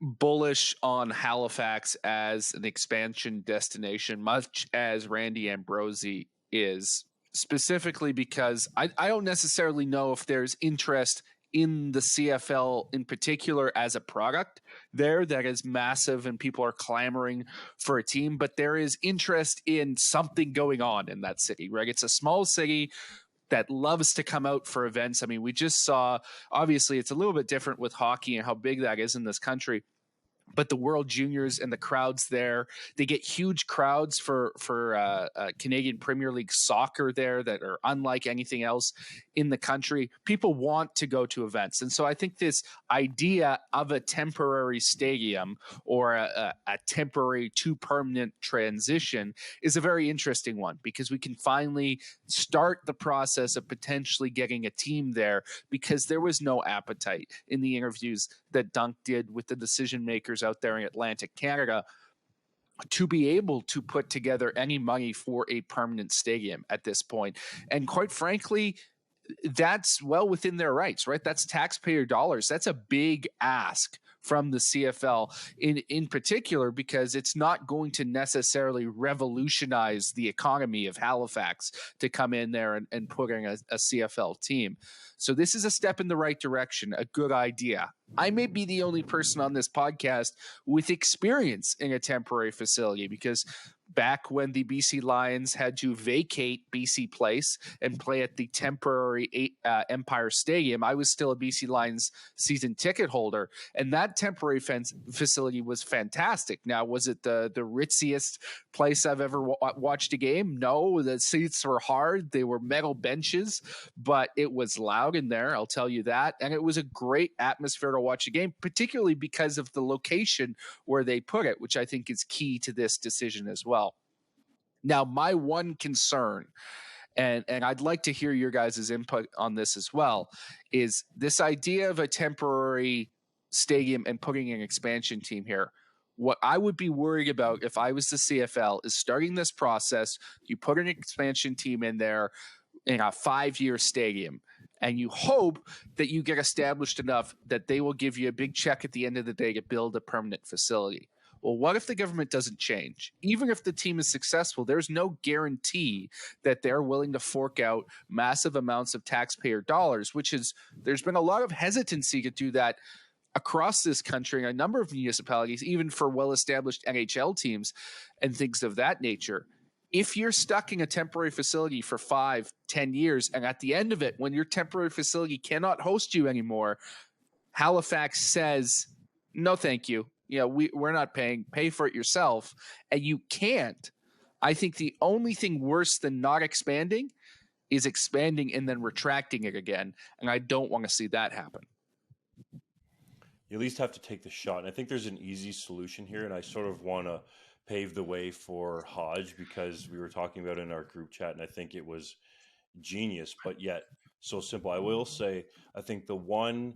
bullish on Halifax as an expansion destination, much as Randy Ambrosie is, specifically because I don't necessarily know if there's interest in the CFL in particular as a product there that is massive and people are clamoring for a team, but there is interest in something going on in that city, right? It's a small city that loves to come out for events. I mean, we just saw, obviously it's a little bit different with hockey and how big that is in this country, but the World Juniors and the crowds there, they get huge crowds for Canadian Premier League soccer there that are unlike anything else in the country. People want to go to events. And so I think this idea of a temporary stadium or a temporary to permanent transition is a very interesting one because we can finally start the process of potentially getting a team there because there was no appetite in the interviews that Dunk did with the decision makers out there in Atlantic Canada to be able to put together any money for a permanent stadium at this point. And quite frankly, that's well within their rights, right? That's taxpayer dollars. That's a big ask from the CFL in particular, because it's not going to necessarily revolutionize the economy of Halifax to come in there and put in a CFL team. So this is a step in the right direction, a good idea. I may be the only person on this podcast with experience in a temporary facility because back when the BC Lions had to vacate BC Place and play at the temporary Empire Stadium, I was still a BC Lions season ticket holder, and that temporary facility was fantastic. Now, was it the ritziest place I've ever watched a game? No, the seats were hard. They were metal benches, but it was loud in there, I'll tell you that. And it was a great atmosphere to watch a game, particularly because of the location where they put it, which I think is key to this decision as well. Now, my one concern, and I'd like to hear your guys' input on this as well, is this idea of a temporary stadium and putting an expansion team here. What I would be worried about if I was the CFL is starting this process, you put an expansion team in there in a 5-year stadium, and you hope that you get established enough that they will give you a big check at the end of the day to build a permanent facility. Well, what if the government doesn't change? Even if the team is successful, there's no guarantee that they're willing to fork out massive amounts of taxpayer dollars, there's been a lot of hesitancy to do that across this country in a number of municipalities, even for well-established NHL teams and things of that nature. If you're stuck in a temporary facility for 5-10 years, and at the end of it, when your temporary facility cannot host you anymore, Halifax says, no, thank you. We're not paying. Pay for it yourself. And you can't. I think the only thing worse than not expanding is expanding and then retracting it again. And I don't want to see that happen. You at least have to take the shot. And I think there's an easy solution here. And I sort of want to pave the way for Hodge, because we were talking about it in our group chat, and I think it was genius, but yet so simple. I will say, I think the one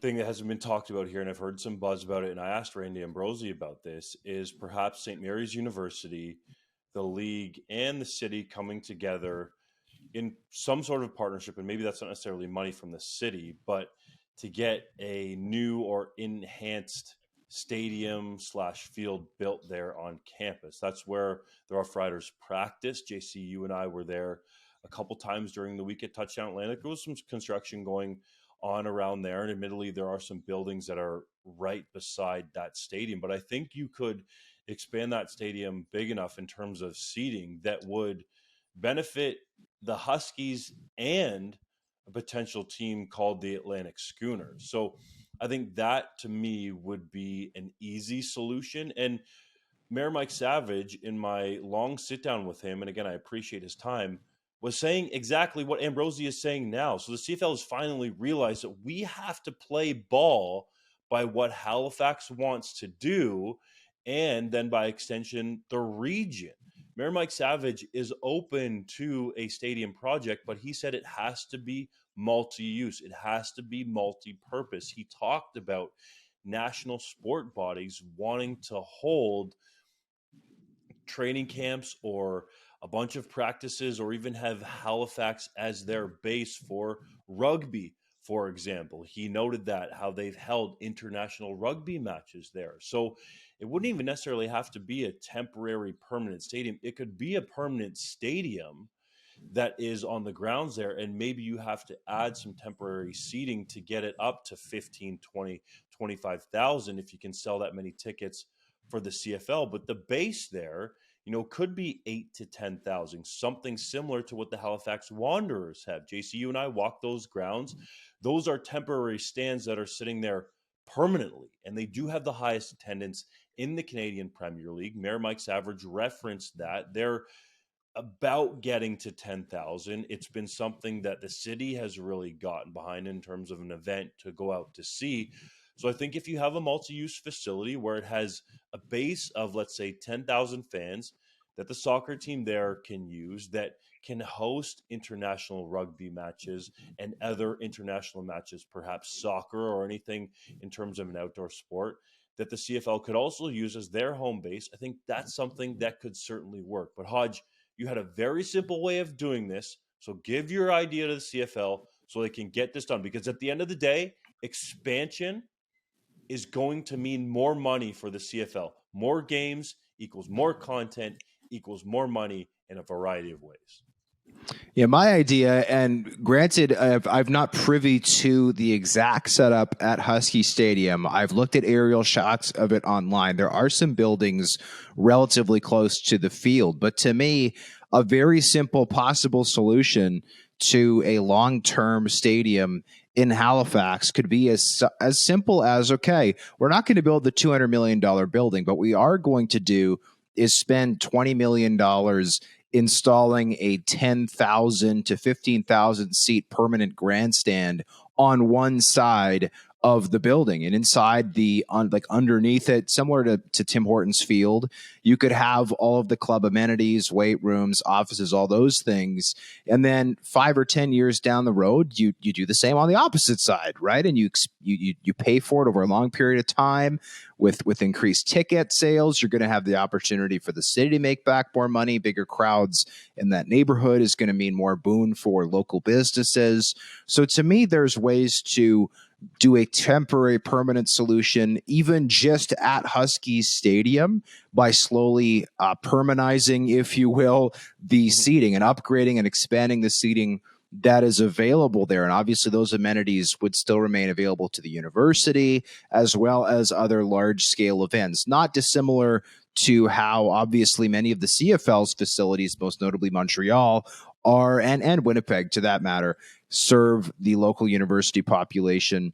thing that hasn't been talked about here, and I've heard some buzz about it, and I asked Randy Ambrosie about this, is perhaps St. Mary's University, the league, and the city coming together in some sort of partnership, and maybe that's not necessarily money from the city, but to get a new or enhanced stadium/field built there on campus. That's where the Rough Riders practice. JC, you and I were there a couple times during the week at Touchdown Atlantic. There was some construction going on around there, and admittedly there are some buildings that are right beside that stadium, but I think you could expand that stadium big enough in terms of seating that would benefit the Huskies and a potential team called the Atlantic Schooners. So I think that, to me, would be an easy solution. And Mayor Mike Savage, in my long sit-down with him, and again, I appreciate his time, was saying exactly what Ambrosie is saying now. So the CFL has finally realized that we have to play ball by what Halifax wants to do, and then by extension, the region. Mayor Mike Savage is open to a stadium project, but he said it has to be multi-use. It has to be multi-purpose. He talked about national sport bodies wanting to hold training camps or a bunch of practices, or even have Halifax as their base for rugby, for example. He noted that, how they've held international rugby matches there. So it wouldn't even necessarily have to be a temporary permanent stadium. It could be a permanent stadium that is on the grounds there, and maybe you have to add some temporary seating to get it up to 15, 20, 25,000 if you can sell that many tickets for the CFL. But the base there, could be 8 to 10,000, something similar to what the Halifax Wanderers have. JC, you and I walked those grounds. Those are temporary stands that are sitting there permanently, and they do have the highest attendance in the Canadian Premier League. Mayor Mike Savage referenced that. They're about getting to 10,000. It's been something that the city has really gotten behind in terms of an event to go out to see. So I think if you have a multi-use facility where it has a base of, let's say, 10,000 fans that the soccer team there can use, that can host international rugby matches and other international matches, perhaps soccer or anything in terms of an outdoor sport, that the CFL could also use as their home base, I think that's something that could certainly work. But Hodge, you had a very simple way of doing this. So give your idea to the CFL so they can get this done. Because at the end of the day, expansion is going to mean more money for the CFL. More games equals more content equals more money in a variety of ways. Yeah, my idea, and granted, I've not privy to the exact setup at Husky Stadium. I've looked at aerial shots of it online. There are some buildings relatively close to the field, but to me, a very simple possible solution to a long-term stadium in Halifax could be as simple as, okay, we're not going to build the $200 million building, but we are going to do is spend $20 million installing a 10,000 to 15,000 seat permanent grandstand on one side of the building, and inside underneath it, similar to Tim Hortons Field, you could have all of the club amenities, weight rooms, offices, all those things. And then 5 or 10 years down the road, you do the same on the opposite side, right? And you pay for it over a long period of time with increased ticket sales. You're going to have the opportunity for the city to make back more money. Bigger crowds in that neighborhood is going to mean more boon for local businesses. So to me, there's ways to do a temporary permanent solution, even just at Huskies Stadium, by slowly permanizing, if you will, the seating and upgrading and expanding the seating that is available there. And obviously those amenities would still remain available to the university as well as other large scale events, not dissimilar to how obviously many of the CFL's facilities, most notably Montreal, are, and Winnipeg to that matter, serve the local university population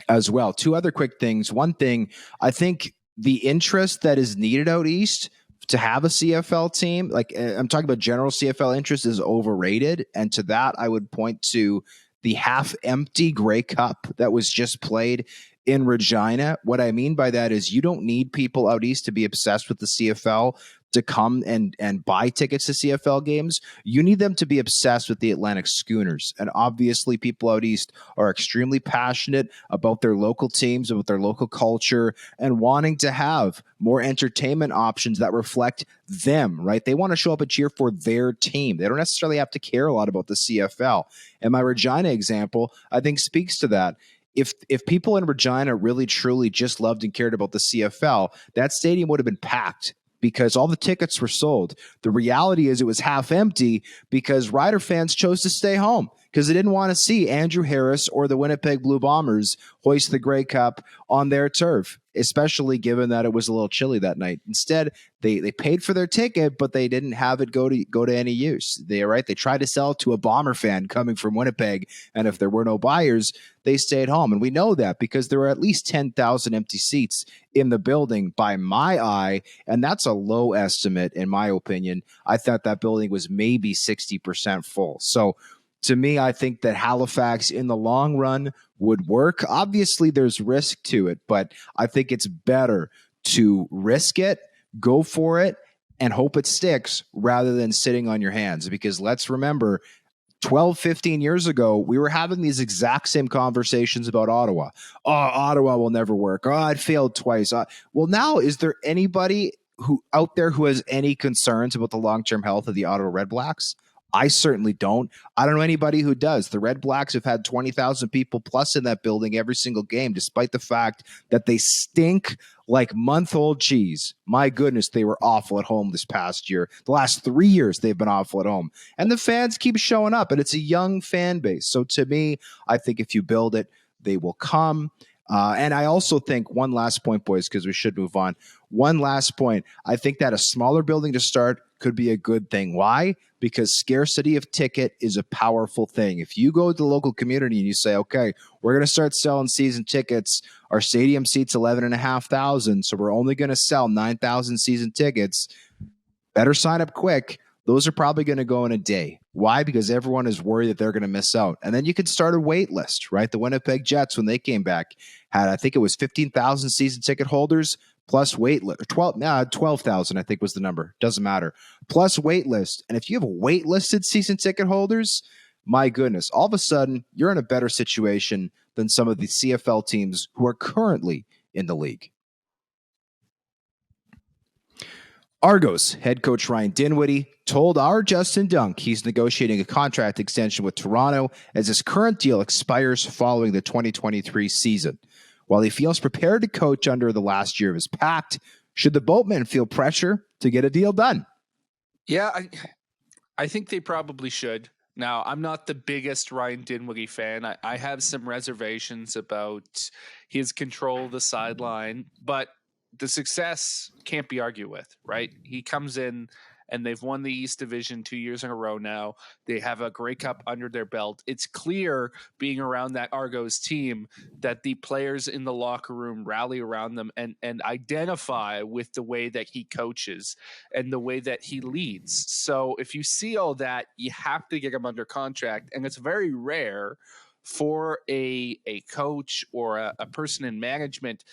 as well. Two other quick things. One thing, I think the interest that is needed out east to have a CFL team, like I'm talking about general CFL interest, is overrated. And to that, I would point to the half-empty Grey Cup that was just played in Regina. What I mean by that is you don't need people out east to be obsessed with the CFL to come and buy tickets to CFL games. You need them to be obsessed with the Atlantic Schooners. And obviously people out east are extremely passionate about their local teams, about their local culture, and wanting to have more entertainment options that reflect them, right? They want to show up and cheer for their team. They don't necessarily have to care a lot about the CFL. And my Regina example, I think, speaks to that. If people in Regina really, truly just loved and cared about the CFL, that stadium would have been packed because all the tickets were sold. The reality is it was half empty because Rider fans chose to stay home because they didn't want to see Andrew Harris or the Winnipeg Blue Bombers hoist the Grey Cup on their turf, especially given that it was a little chilly that night. Instead, they paid for their ticket, but they didn't have it go to any use. They tried to sell it to a Bomber fan coming from Winnipeg, and if there were no buyers, they stayed home. And we know that because there were at least 10,000 empty seats in the building by my eye, and that's a low estimate in my opinion. I thought that building was maybe 60% full. So to me, I think that Halifax in the long run would work. Obviously, there's risk to it, but I think it's better to risk it, go for it, and hope it sticks rather than sitting on your hands. Because let's remember, 12, 15 years ago, we were having these exact same conversations about Ottawa. Oh, Ottawa will never work. Oh, it failed twice. Well, now, is there anybody out there who has any concerns about the long-term health of the Ottawa Red Blacks? I certainly don't. I don't know anybody who does. The Red Blacks have had 20,000 people plus in that building every single game, despite the fact that they stink like month-old cheese. My goodness, they were awful at home this past year. The last 3 years, they've been awful at home. And the fans keep showing up, and it's a young fan base. So to me, I think if you build it, they will come. And I also think, one last point, boys, because we should move on. One last point. I think that a smaller building to start could be a good thing. Why? Because scarcity of ticket is a powerful thing. If you go to the local community and you say, okay, we're going to start selling season tickets. Our stadium seats 11,500, so we're only going to sell 9,000 season tickets. Better sign up quick. Those are probably going to go in a day. Why? Because everyone is worried that they're going to miss out. And then you can start a wait list, right? The Winnipeg Jets, when they came back, had, I think it was 15,000 season ticket holders plus wait list. 12,000, I think was the number. Doesn't matter. Plus wait list. And if you have wait listed season ticket holders, my goodness, all of a sudden you're in a better situation than some of the CFL teams who are currently in the league. Argos head coach Ryan Dinwiddie told our Justin Dunk he's negotiating a contract extension with Toronto as his current deal expires following the 2023 season. While he feels prepared to coach under the last year of his pact, should the Boatmen feel pressure to get a deal done? Yeah, I think they probably should. Now, I'm not the biggest Ryan Dinwiddie fan. I have some reservations about his control of the sideline, but the success can't be argued with, right? He comes in and they've won the East Division 2 years in a row now. They have a Grey Cup under their belt. It's clear, being around that Argos team, that the players in the locker room rally around them and identify with the way that he coaches and the way that he leads. So if you see all that, you have to get him under contract. And it's very rare for a coach or a person in management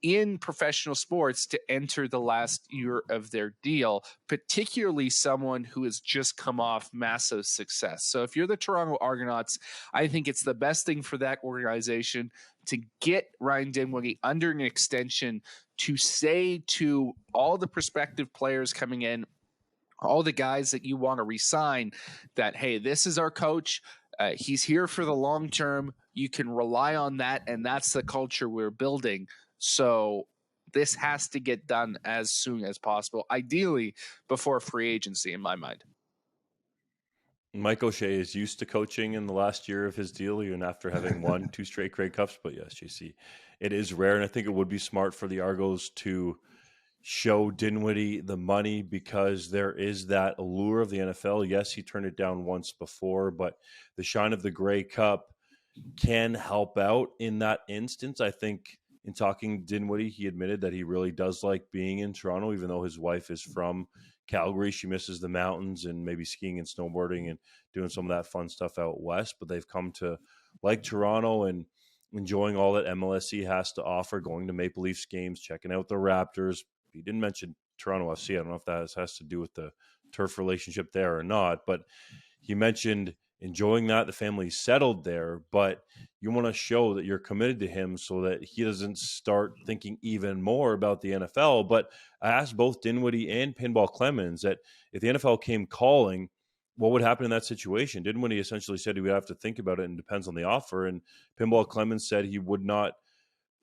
in professional sports to enter the last year of their deal, particularly someone who has just come off massive success. So if you're the Toronto Argonauts, I think it's the best thing for that organization to get Ryan Dinwiddie under an extension, to say to all the prospective players coming in, all the guys that you want to re-sign, that, hey, this is our coach. He's here for the long term. You can rely on that, and that's the culture we're building. So this has to get done as soon as possible, ideally before free agency, in my mind. Mike O'Shea is used to coaching in the last year of his deal, even after having won 2 straight Grey Cups. But yes, JC, it is rare, and I think it would be smart for the Argos to show Dinwiddie the money, because there is that allure of the NFL. Yes, he turned it down once before, but the shine of the Grey Cup can help out in that instance. I think in talking to Dinwiddie, he admitted that he really does like being in Toronto, even though his wife is from Calgary. She misses the mountains and maybe skiing and snowboarding and doing some of that fun stuff out west. But they've come to like Toronto and enjoying all that MLSE has to offer, going to Maple Leafs games, checking out the Raptors. He didn't mention Toronto FC. I don't know if that has to do with the turf relationship there or not, but he mentioned enjoying that. The family's settled there, but you want to show that you're committed to him so that he doesn't start thinking even more about the NFL. But I asked both Dinwiddie and Pinball Clemens that if the NFL came calling, what would happen in that situation? Dinwiddie essentially said he would have to think about it and depends on the offer. And Pinball Clemens said he would not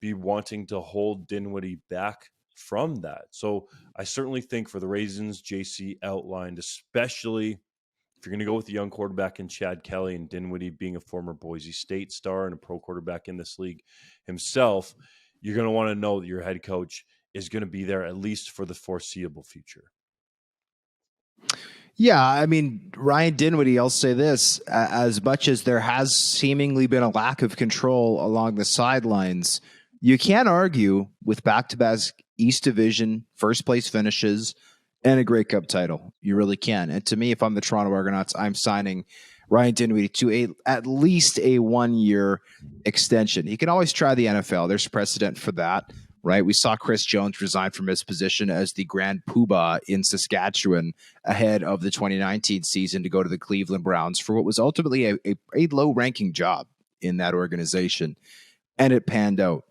be wanting to hold Dinwiddie back from that. So I certainly think for the reasons JC outlined, especially if you're going to go with the young quarterback in Chad Kelly and Dinwiddie being a former Boise State star and a pro quarterback in this league himself, you're going to want to know that your head coach is going to be there at least for the foreseeable future. Yeah, I mean, Ryan Dinwiddie, I'll say this, as much as there has seemingly been a lack of control along the sidelines, you can't argue with back-to-back East Division first place finishes and a Grey Cup title. You really can. And to me, if I'm the Toronto Argonauts, I'm signing Ryan Dinwiddie to at least a 1-year extension. He can always try the NFL. There's precedent for that, right? We saw Chris Jones resign from his position as the Grand Poobah in Saskatchewan ahead of the 2019 season to go to the Cleveland Browns for what was ultimately a low-ranking job in that organization. And it panned out.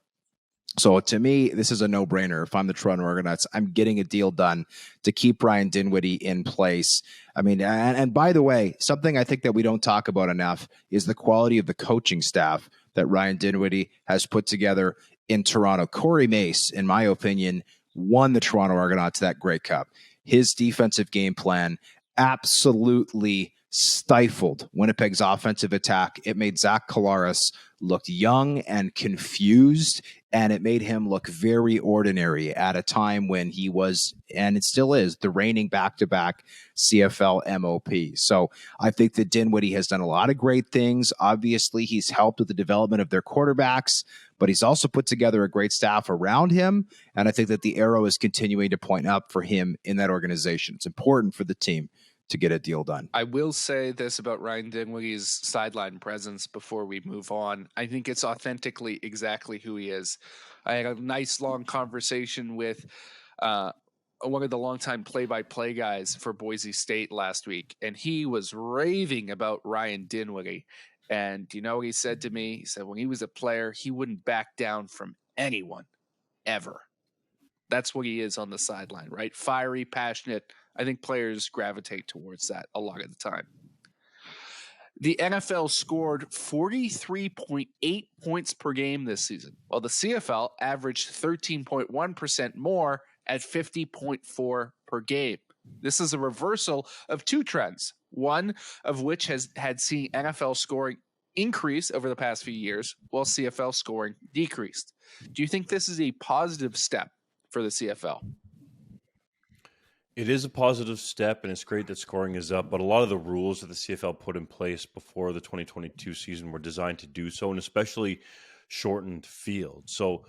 So to me, this is a no-brainer. If I'm the Toronto Argonauts, I'm getting a deal done to keep Ryan Dinwiddie in place. I mean, and by the way, something I think that we don't talk about enough is the quality of the coaching staff that Ryan Dinwiddie has put together in Toronto. Corey Mace, in my opinion, won the Toronto Argonauts that Grey Cup. His defensive game plan absolutely stifled Winnipeg's offensive attack. It made Zach Collaros look young and confused, and it made him look very ordinary at a time when he was, and it still is, the reigning back-to-back CFL MOP. So I think that Dinwiddie has done a lot of great things. Obviously, he's helped with the development of their quarterbacks, but he's also put together a great staff around him, and I think that the arrow is continuing to point up for him in that organization. It's important for the team to get a deal done. I will say this about Ryan Dinwiddie's sideline presence before we move on. I think it's authentically exactly who he is. I had a nice long conversation with one of the longtime play-by-play guys for Boise State last week, and he was raving about Ryan Dinwiddie. And you know what he said to me? He said when he was a player, he wouldn't back down from anyone, ever. That's what he is on the sideline, right? Fiery, passionate. I think players gravitate towards that a lot of the time. The NFL scored 43.8 points per game this season, while the CFL averaged 13.1% more at 50.4 per game. This is a reversal of two trends, one of which had seen NFL scoring increase over the past few years, while CFL scoring decreased. Do you think this is a positive step for the CFL? It is a positive step, and it's great that scoring is up, but a lot of the rules that the CFL put in place before the 2022 season were designed to do so, and especially shortened field. So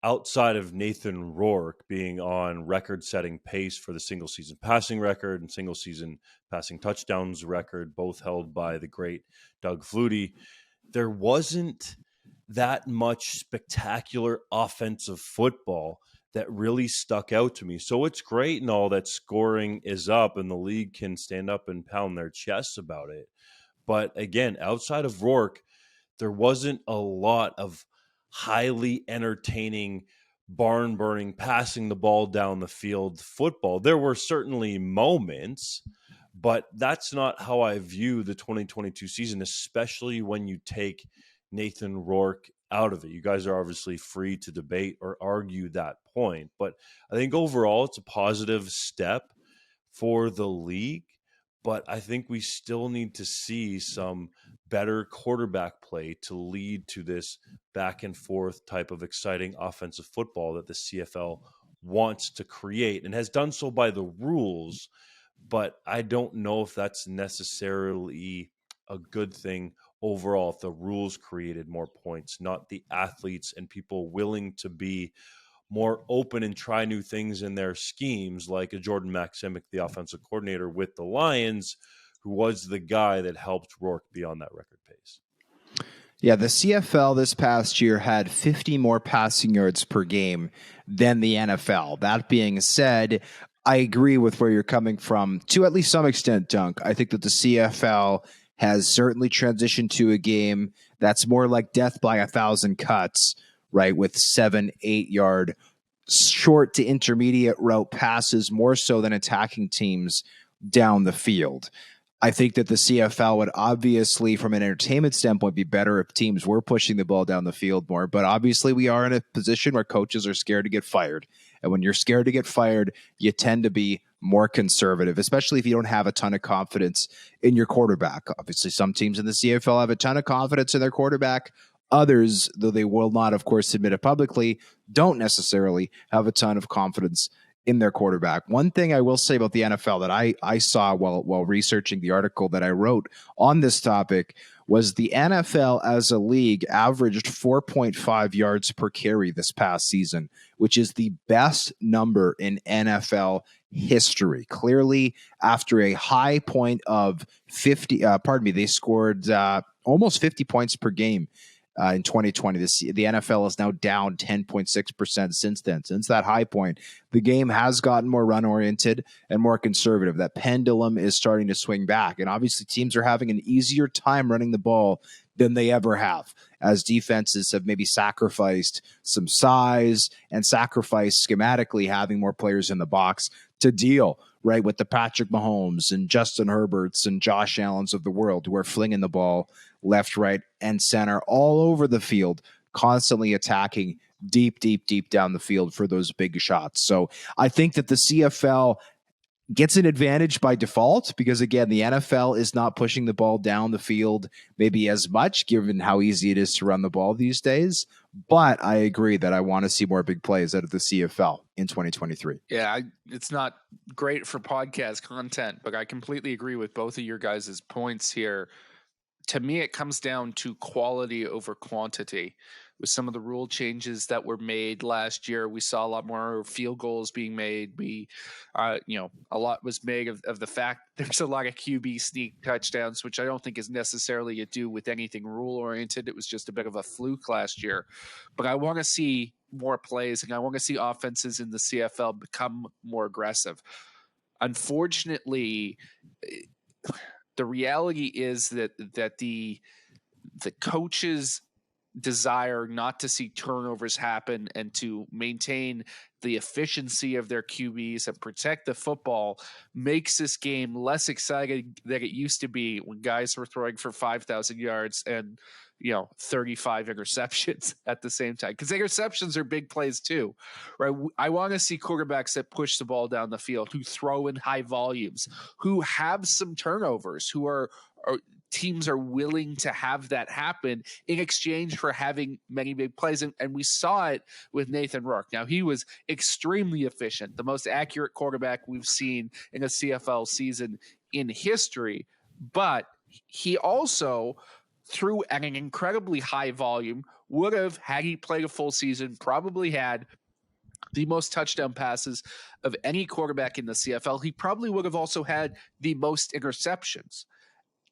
outside of Nathan Rourke being on record-setting pace for the single-season passing record and single-season passing touchdowns record, both held by the great Doug Flutie, there wasn't that much spectacular offensive football that really stuck out to me. So it's great and all that scoring is up and the league can stand up and pound their chests about it. But again, outside of Rourke, there wasn't a lot of highly entertaining, barn burning, passing the ball down the field football. There were certainly moments, but that's not how I view the 2022 season, especially when you take Nathan Rourke out of it. You guys are obviously free to debate or argue that point, but I think overall it's a positive step for the league. But I think we still need to see some better quarterback play to lead to this back and forth type of exciting offensive football that the CFL wants to create and has done so by the rules. But I don't know if that's necessarily a good thing overall, if the rules created more points, not the athletes and people willing to be more open and try new things in their schemes, like a Jordan Maximic, the offensive coordinator with the Lions, who was the guy that helped Rourke be on that record pace. Yeah, the CFL this past year had 50 more passing yards per game than the NFL. That being said, I agree with where you're coming from to at least some extent, Dunk. I think that the CFL has certainly transitioned to a game that's more like death by 1,000 cuts, right, with 7-8 yard short to intermediate route passes more so than attacking teams down the field. I think that the CFL would obviously, from an entertainment standpoint, be better if teams were pushing the ball down the field more. But obviously, we are in a position where coaches are scared to get fired. And when you're scared to get fired, you tend to be more conservative, especially if you don't have a ton of confidence in your quarterback. Obviously, some teams in the CFL have a ton of confidence in their quarterback. Others, though they will not, of course, admit it publicly, don't necessarily have a ton of confidence in their quarterback. One thing I will say about the NFL that I saw while researching the article that I wrote on this topic was the NFL as a league averaged 4.5 yards per carry this past season, which is the best number in NFL history. Clearly, after a high point of 50, they scored almost 50 points per game in 2020. The NFL is now down 10.6% since then. Since that high point, the game has gotten more run-oriented and more conservative. That pendulum is starting to swing back. And obviously, teams are having an easier time running the ball than they ever have, as defenses have maybe sacrificed some size and sacrificed schematically having more players in the box to deal, right, with the Patrick Mahomes and Justin Herberts and Josh Allens of the world who are flinging the ball left, right, and center all over the field, constantly attacking deep down the field for those big shots. So I think that the CFL gets an advantage by default because, again, the NFL is not pushing the ball down the field maybe as much, given how easy it is to run the ball these days. But I agree that I want to see more big plays out of the CFL in 2023. Yeah, it's not great for podcast content, but I completely agree with both of your guys' points here. To me, it comes down to quality over quantity. With some of the rule changes that were made last year, we saw a lot more field goals being made. A lot was made of the fact there's a lot of QB sneak touchdowns, which I don't think is necessarily to do with anything rule oriented. It was just a bit of a fluke last year. But I want to see more plays, and I want to see offenses in the CFL become more aggressive. Unfortunately, the reality is that the coaches desire not to see turnovers happen and to maintain the efficiency of their QBs and protect the football makes this game less exciting than it used to be when guys were throwing for 5,000 yards and 35 interceptions at the same time, because interceptions are big plays too, right? I want to see quarterbacks that push the ball down the field, who throw in high volumes, who have some turnovers, who are teams are willing to have that happen in exchange for having many big plays. And we saw it with Nathan Rourke. Now, he was extremely efficient, the most accurate quarterback we've seen in a CFL season in history, but he also threw at an incredibly high volume, would have, had he played a full season, probably had the most touchdown passes of any quarterback in the CFL. He probably would have also had the most interceptions.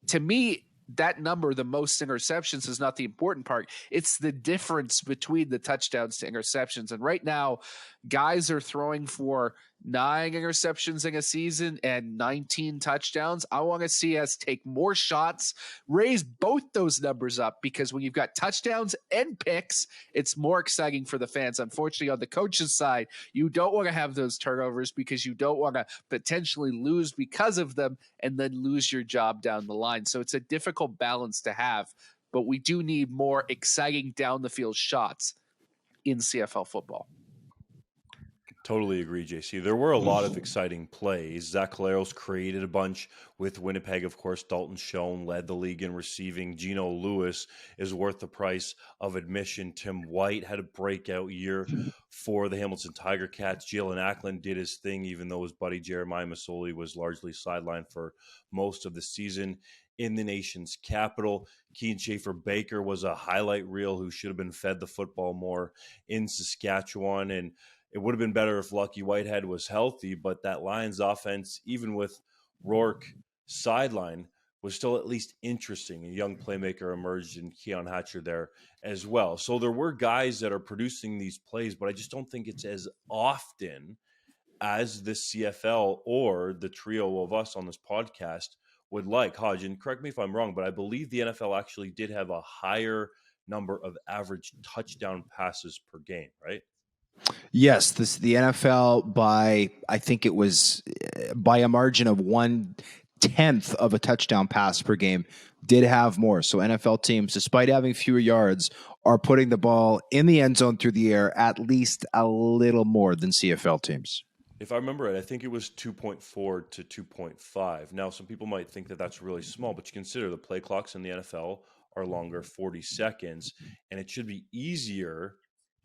To me, that number, the most interceptions, is not the important part. It's the difference between the touchdowns to interceptions. And right now, guys are throwing for 9 interceptions in a season and 19 touchdowns. I want to see us take more shots, raise both those numbers up, because when you've got touchdowns and picks, it's more exciting for the fans. Unfortunately, on the coach's side, you don't want to have those turnovers because you don't want to potentially lose because of them and then lose your job down the line. So it's a difficult balance to have, but we do need more exciting down the field shots in CFL football. Totally agree, JC. There were a lot of exciting plays. Zach Collaros created a bunch with Winnipeg. Of course, Dalton Schoen led the league in receiving. Geno Lewis is worth the price of admission. Tim White had a breakout year for the Hamilton Tiger Cats. Jalen Ackland did his thing, even though his buddy Jeremiah Masoli was largely sidelined for most of the season. In the nation's capital, Keane Schaefer-Baker was a highlight reel who should have been fed the football more in Saskatchewan. And it would have been better if Lucky Whitehead was healthy, but that Lions offense, even with Rourke sideline, was still at least interesting. A young playmaker emerged in Keon Hatcher there as well. So there were guys that are producing these plays, but I just don't think it's as often as the CFL or the trio of us on this podcast would like. Hodge, and correct me if I'm wrong, but I believe the NFL actually did have a higher number of average touchdown passes per game, right? Yes, the NFL by, I think it was by a margin of 1/10 of a touchdown pass per game, did have more. So NFL teams, despite having fewer yards, are putting the ball in the end zone through the air at least a little more than CFL teams. If I remember it, I think it was 2.4 to 2.5. Now, some people might think that that's really small, but you consider the play clocks in the NFL are longer, 40 seconds, and it should be easier,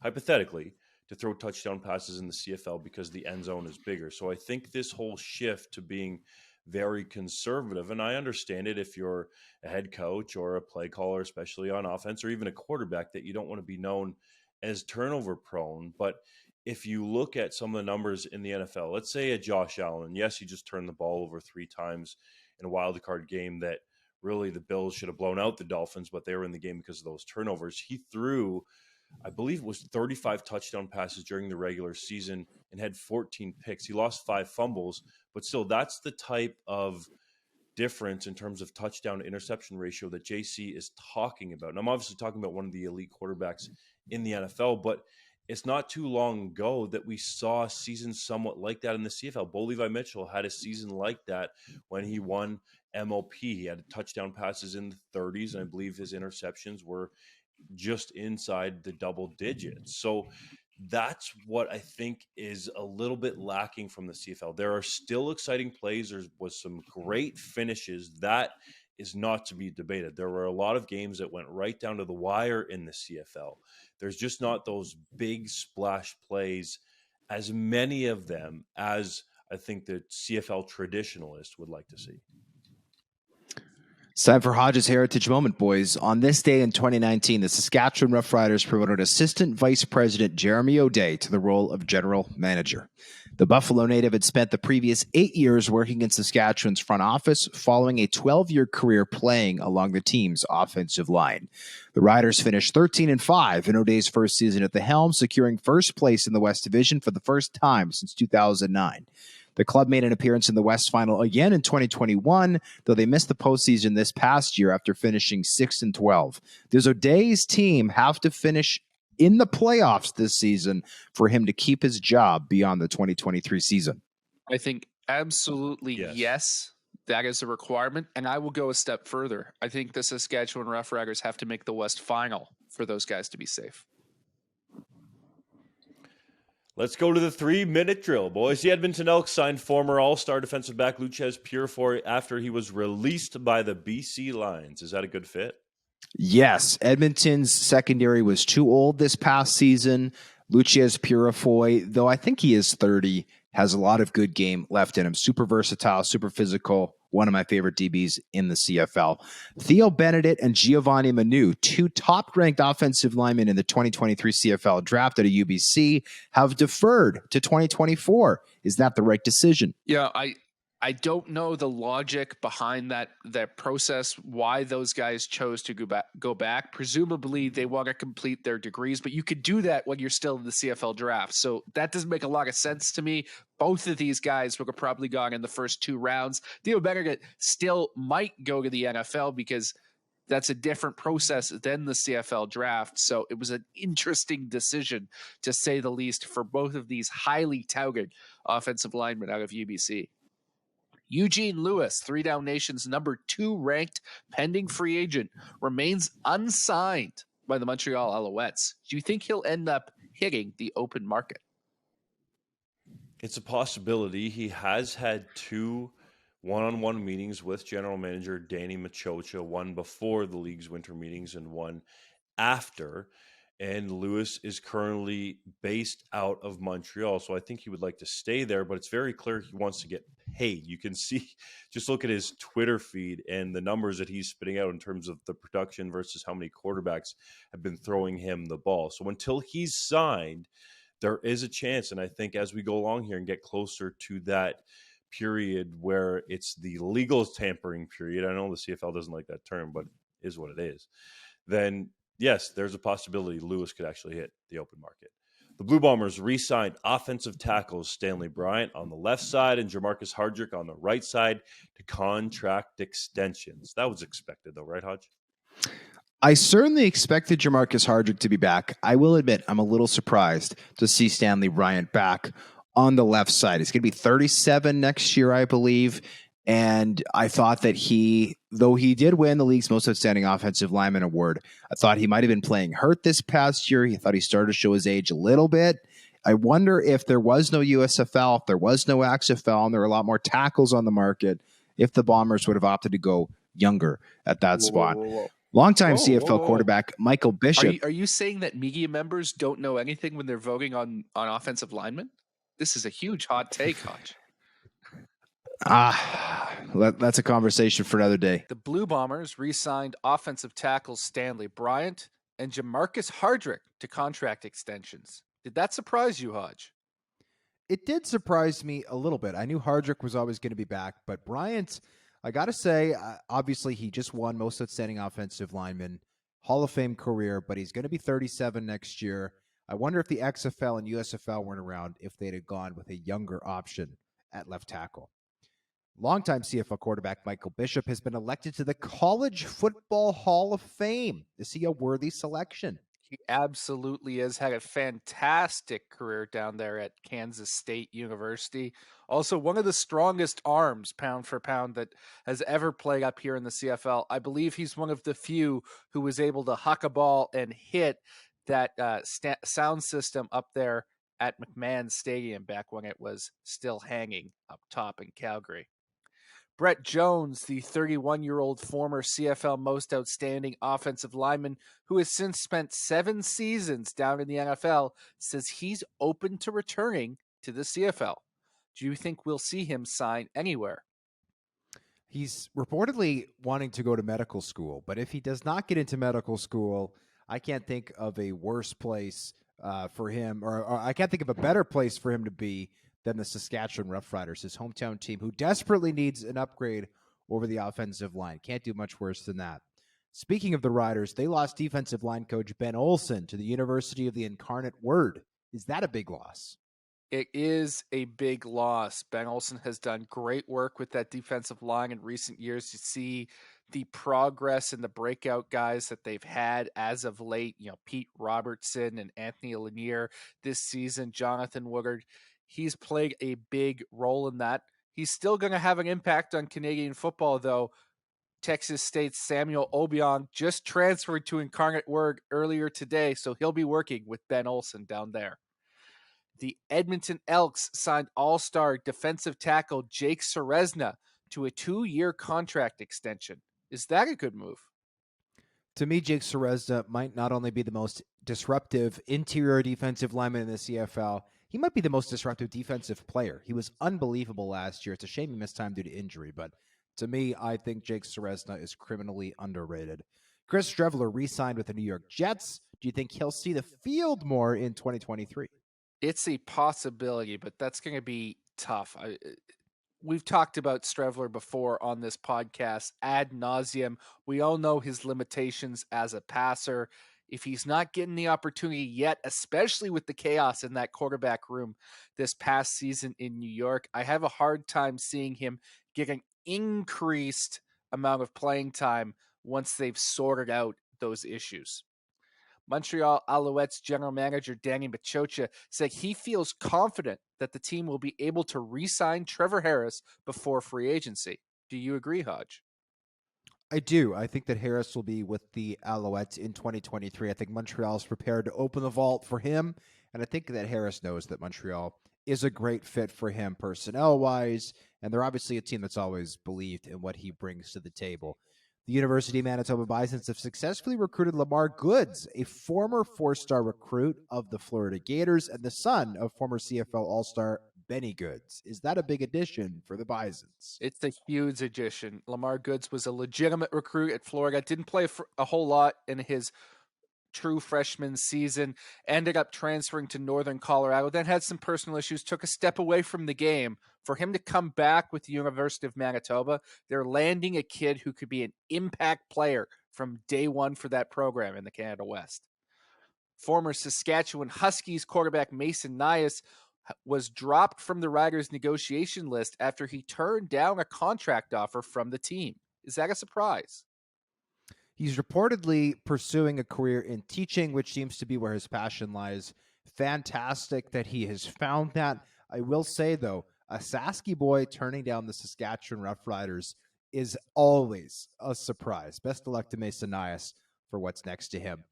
hypothetically, to throw touchdown passes in the CFL because the end zone is bigger. So I think this whole shift to being very conservative, and I understand it if you're a head coach or a play caller, especially on offense, or even a quarterback, that you don't want to be known as turnover prone. But if you look at some of the numbers in the NFL, let's say a Josh Allen, yes, he just turned the ball over 3 times in a wild card game that really the Bills should have blown out the Dolphins, but they were in the game because of those turnovers. He threw, I believe it was 35 touchdown passes during the regular season and had 14 picks. He lost 5 fumbles, but still that's the type of difference in terms of touchdown to interception ratio that JC is talking about. And I'm obviously talking about one of the elite quarterbacks in the NFL, but it's not too long ago that we saw seasons somewhat like that in the CFL. Bo Levi Mitchell had a season like that when he won MLP. He had touchdown passes in the 30s, and I believe his interceptions were just inside the double digits. So that's what I think is a little bit lacking from the CFL. There are still exciting plays. There was some great finishes. That is not to be debated. There were a lot of games that went right down to the wire in the CFL. There's just not those big splash plays, as many of them as I think the CFL traditionalist would like to see. It's time for Hodge's Heritage Moment, boys. On this day in 2019, the Saskatchewan Roughriders promoted Assistant Vice President Jeremy O'Day to the role of General Manager. The Buffalo native had spent the previous 8 years working in Saskatchewan's front office, following a 12-year career playing along the team's offensive line. The Riders finished 13-5 in O'Day's first season at the helm, securing first place in the West Division for the first time since 2009. The club made an appearance in the West Final again in 2021, though they missed the postseason this past year after finishing 6-12. Does O'Day's team have to finish in the playoffs this season for him to keep his job beyond the 2023 season? I think absolutely yes. That is a requirement, and I will go a step further. I think the Saskatchewan Roughriders have to make the West Final for those guys to be safe. Let's go to the 3-minute drill, boys. The Edmonton Elks signed former All-Star defensive back Luchez Purifoy after he was released by the BC Lions. Is that a good fit? Yes. Edmonton's secondary was too old this past season. Luchez Purifoy, though I think he is 30, has a lot of good game left in him. Super versatile, super physical. One of my favorite DBs in the CFL. Theo Benedict and Giovanni Manu, two top-ranked offensive linemen in the 2023 CFL draft at a UBC, have deferred to 2024. Is that the right decision? Yeah, I don't know the logic behind that process, why those guys chose to go back. Presumably, they want to complete their degrees, but you could do that when you're still in the CFL draft. So that doesn't make a lot of sense to me. Both of these guys would have probably gone in the first 2 rounds. Theo Benedict still might go to the NFL because that's a different process than the CFL draft. So it was an interesting decision, to say the least, for both of these highly touted offensive linemen out of UBC. Eugene Lewis, 3 Down Nation's number 2 ranked pending free agent, remains unsigned by the Montreal Alouettes. Do you think he'll end up hitting the open market? It's a possibility. He has had 2 one-on-one meetings with general manager Danny Machocha, one before the league's winter meetings and one after. And Lewis is currently based out of Montreal, so I think he would like to stay there, but it's very clear he wants to get paid. You can see, just look at his Twitter feed and the numbers that he's spitting out in terms of the production versus how many quarterbacks have been throwing him the ball. So until he's signed, there is a chance, and I think as we go along here and get closer to that period where it's the legal tampering period, I know the CFL doesn't like that term, but it is what it is, then yes, there's a possibility Lewis could actually hit the open market. The Blue Bombers re-signed offensive tackles Stanley Bryant on the left side and Jamarcus Hardrick on the right side to contract extensions. That was expected though, right, Hodge? I certainly expected Jamarcus Hardrick to be back. I will admit I'm a little surprised to see Stanley Bryant back on the left side. He's going to be 37 next year, I believe. And I thought that though he did win the league's most outstanding offensive lineman award, I thought he might have been playing hurt this past year. He thought he started to show his age a little bit. I wonder if there was no USFL, if there was no XFL, and there were a lot more tackles on the market, if the Bombers would have opted to go younger at that spot. Longtime CFL quarterback Michael Bishop. Are you saying that media members don't know anything when they're voting on offensive linemen? This is a huge hot take, Hodge. That's a conversation for another day. The Blue Bombers re-signed offensive tackles Stanley Bryant and Jamarcus Hardrick to contract extensions. Did that surprise you, Hodge? It did surprise me a little bit. I knew Hardrick was always going to be back, but Bryant, I got to say, obviously he just won most outstanding offensive lineman, Hall of Fame career, but he's going to be 37 next year. I wonder if the XFL and USFL weren't around, if they'd have gone with a younger option at left tackle. Longtime CFL quarterback Michael Bishop has been elected to the College Football Hall of Fame. Is he a worthy selection? He absolutely has had a fantastic career down there at Kansas State University. Also, one of the strongest arms, pound for pound, that has ever played up here in the CFL. I believe he's one of the few who was able to huck a ball and hit that sound system up there at McMahon Stadium back when it was still hanging up top in Calgary. Brett Jones, the 31-year-old former CFL most outstanding offensive lineman who has since spent 7 seasons down in the NFL, says he's open to returning to the CFL. Do you think we'll see him sign anywhere? He's reportedly wanting to go to medical school, but if he does not get into medical school, I can't think of a worse place for him, or I can't think of a better place for him to be than the Saskatchewan Roughriders, his hometown team, who desperately needs an upgrade over the offensive line. Can't do much worse than that. Speaking of the Riders, they lost defensive line coach Ben Olsen to the University of the Incarnate Word. Is that a big loss? It is a big loss. Ben Olsen has done great work with that defensive line in recent years. You see the progress and the breakout guys that they've had as of late. Pete Robertson and Anthony Lanier this season, Jonathan Woodard. He's played a big role in that. He's still going to have an impact on Canadian football, though. Texas State's Samuel Obiang just transferred to Incarnate Word earlier today, so he'll be working with Ben Olsen down there. The Edmonton Elks signed all-star defensive tackle Jake Ceresna to a 2-year contract extension. Is that a good move? To me, Jake Ceresna might not only be the most disruptive interior defensive lineman in the CFL, he might be the most disruptive defensive player. He was unbelievable last year. It's a shame he missed time due to injury, but to me, I think Jake Ceresna is criminally underrated. Chris Streveler re-signed with the New York Jets. Do you think he'll see the field more in 2023? It's a possibility, but that's going to be tough. We've talked about Streveler before on this podcast ad nauseum. We all know his limitations as a passer. If he's not getting the opportunity yet, especially with the chaos in that quarterback room this past season in New York, I have a hard time seeing him get an increased amount of playing time once they've sorted out those issues. Montreal Alouettes general manager Danny Machocha said he feels confident that the team will be able to re-sign Trevor Harris before free agency. Do you agree, Hodge? I do. I think that Harris will be with the Alouettes in 2023. I think Montreal is prepared to open the vault for him, and I think that Harris knows that Montreal is a great fit for him personnel-wise, and they're obviously a team that's always believed in what he brings to the table. The University of Manitoba Bisons have successfully recruited Lamar Goods, a former 4-star recruit of the Florida Gators and the son of former CFL All-Star Benny Goods. Is that a big addition for the Bisons? It's a huge addition. Lamar Goods was a legitimate recruit at Florida. Didn't play a whole lot in his true freshman season, ended up transferring to Northern Colorado, then had some personal issues, took a step away from the game. For him to come back with the University of Manitoba, they're landing a kid who could be an impact player from day one for that program in the Canada West. Former Saskatchewan Huskies quarterback Mason Nias was dropped from the Riders' negotiation list after he turned down a contract offer from the team. Is that a surprise? He's reportedly pursuing a career in teaching, which seems to be where his passion lies. Fantastic that he has found that. I will say, though, a Sasky boy turning down the Saskatchewan Roughriders is always a surprise. Best of luck to Mason Nias for what's next to him.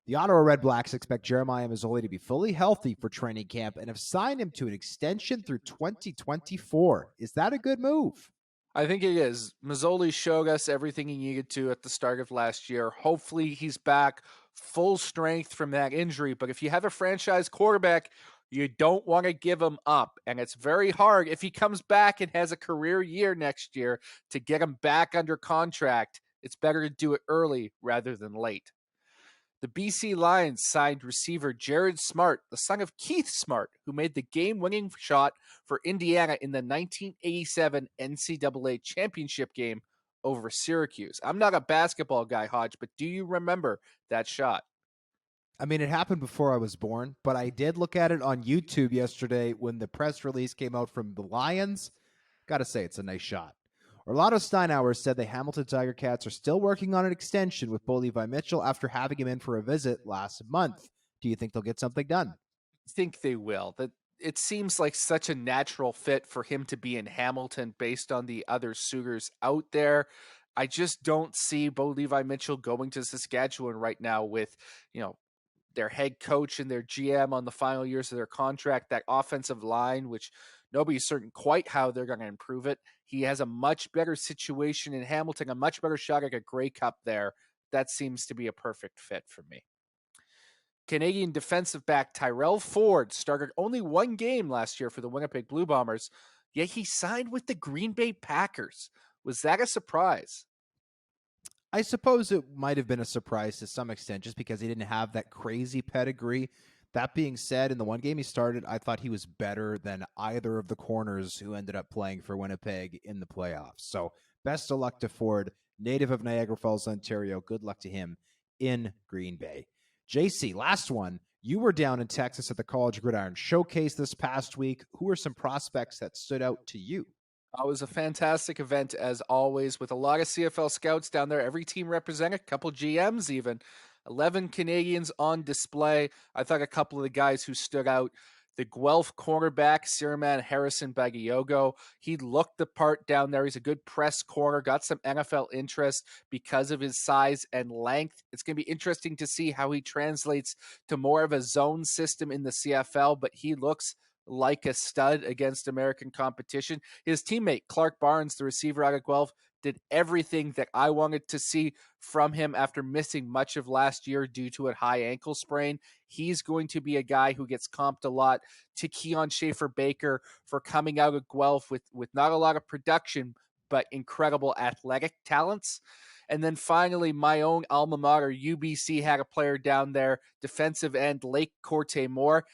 The Ottawa Red Blacks expect Jeremiah Masoli to be fully healthy for training camp and have signed him to an extension through 2024. Is that a good move? I think it is. Mazzoli showed us everything he needed to at the start of last year. Hopefully he's back full strength from that injury. But if you have a franchise quarterback, you don't want to give him up. And it's very hard if he comes back and has a career year next year to get him back under contract. It's better to do it early rather than late. The BC Lions signed receiver Jared Smart, the son of Keith Smart, who made the game-winning shot for Indiana in the 1987 NCAA championship game over Syracuse. I'm not a basketball guy, Hodge, but do you remember that shot? I mean, it happened before I was born, but I did look at it on YouTube yesterday when the press release came out from the Lions. Got to say, it's a nice shot. Orlando Steinauer said the Hamilton Tiger Cats are still working on an extension with Bo Levi Mitchell after having him in for a visit last month. Do you think they'll get something done? I think they will. It seems like such a natural fit for him to be in Hamilton based on the other suitors out there. I just don't see Bo Levi Mitchell going to Saskatchewan right now with, their head coach and their GM on the final years of their contract, that offensive line, which nobody's certain quite how they're going to improve it. He has a much better situation in Hamilton, a much better shot at a Grey Cup there. That seems to be a perfect fit for me. Canadian defensive back Tyrell Ford started only one game last year for the Winnipeg Blue Bombers, yet he signed with the Green Bay Packers. Was that a surprise? I suppose it might have been a surprise to some extent just because he didn't have that crazy pedigree. That being said, in the one game he started, I thought he was better than either of the corners who ended up playing for Winnipeg in the playoffs. So best of luck to Ford, native of Niagara Falls, Ontario. Good luck to him in Green Bay. JC, last one. You were down in Texas at the College Gridiron Showcase this past week. Who are some prospects that stood out to you? It was a fantastic event, as always, with a lot of CFL scouts down there. Every team represented, a couple GMs even. 11 Canadians on display. I thought a couple of the guys who stood out, the Guelph cornerback, Siriman Harrison Bagiogo. He looked the part down there. He's a good press corner, got some NFL interest because of his size and length. It's going to be interesting to see how he translates to more of a zone system in the CFL, but he looks like a stud against American competition. His teammate, Clark Barnes, the receiver out of Guelph, did everything that I wanted to see from him after missing much of last year due to a high ankle sprain. He's going to be a guy who gets comped a lot to Keon Schaefer-Baker for coming out of Guelph with not a lot of production, but incredible athletic talents. And then finally, my own alma mater, UBC, had a player down there, defensive end, Lake Corte Moore.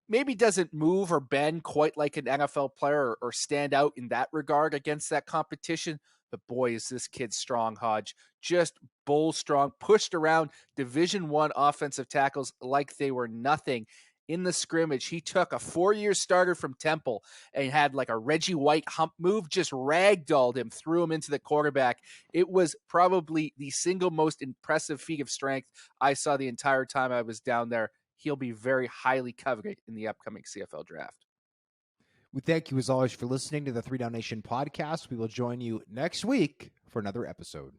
Maybe doesn't move or bend quite like an NFL player or stand out in that regard against that competition. But boy, is this kid strong, Hodge. Just bull strong, pushed around Division I offensive tackles like they were nothing. In the scrimmage, he took a 4-year starter from Temple and had like a Reggie White hump move, just ragdolled him, threw him into the quarterback. It was probably the single most impressive feat of strength I saw the entire time I was down there. He'll be very highly coveted in the upcoming CFL draft. We thank you as always for listening to the 3 Down Nation podcast. We will join you next week for another episode.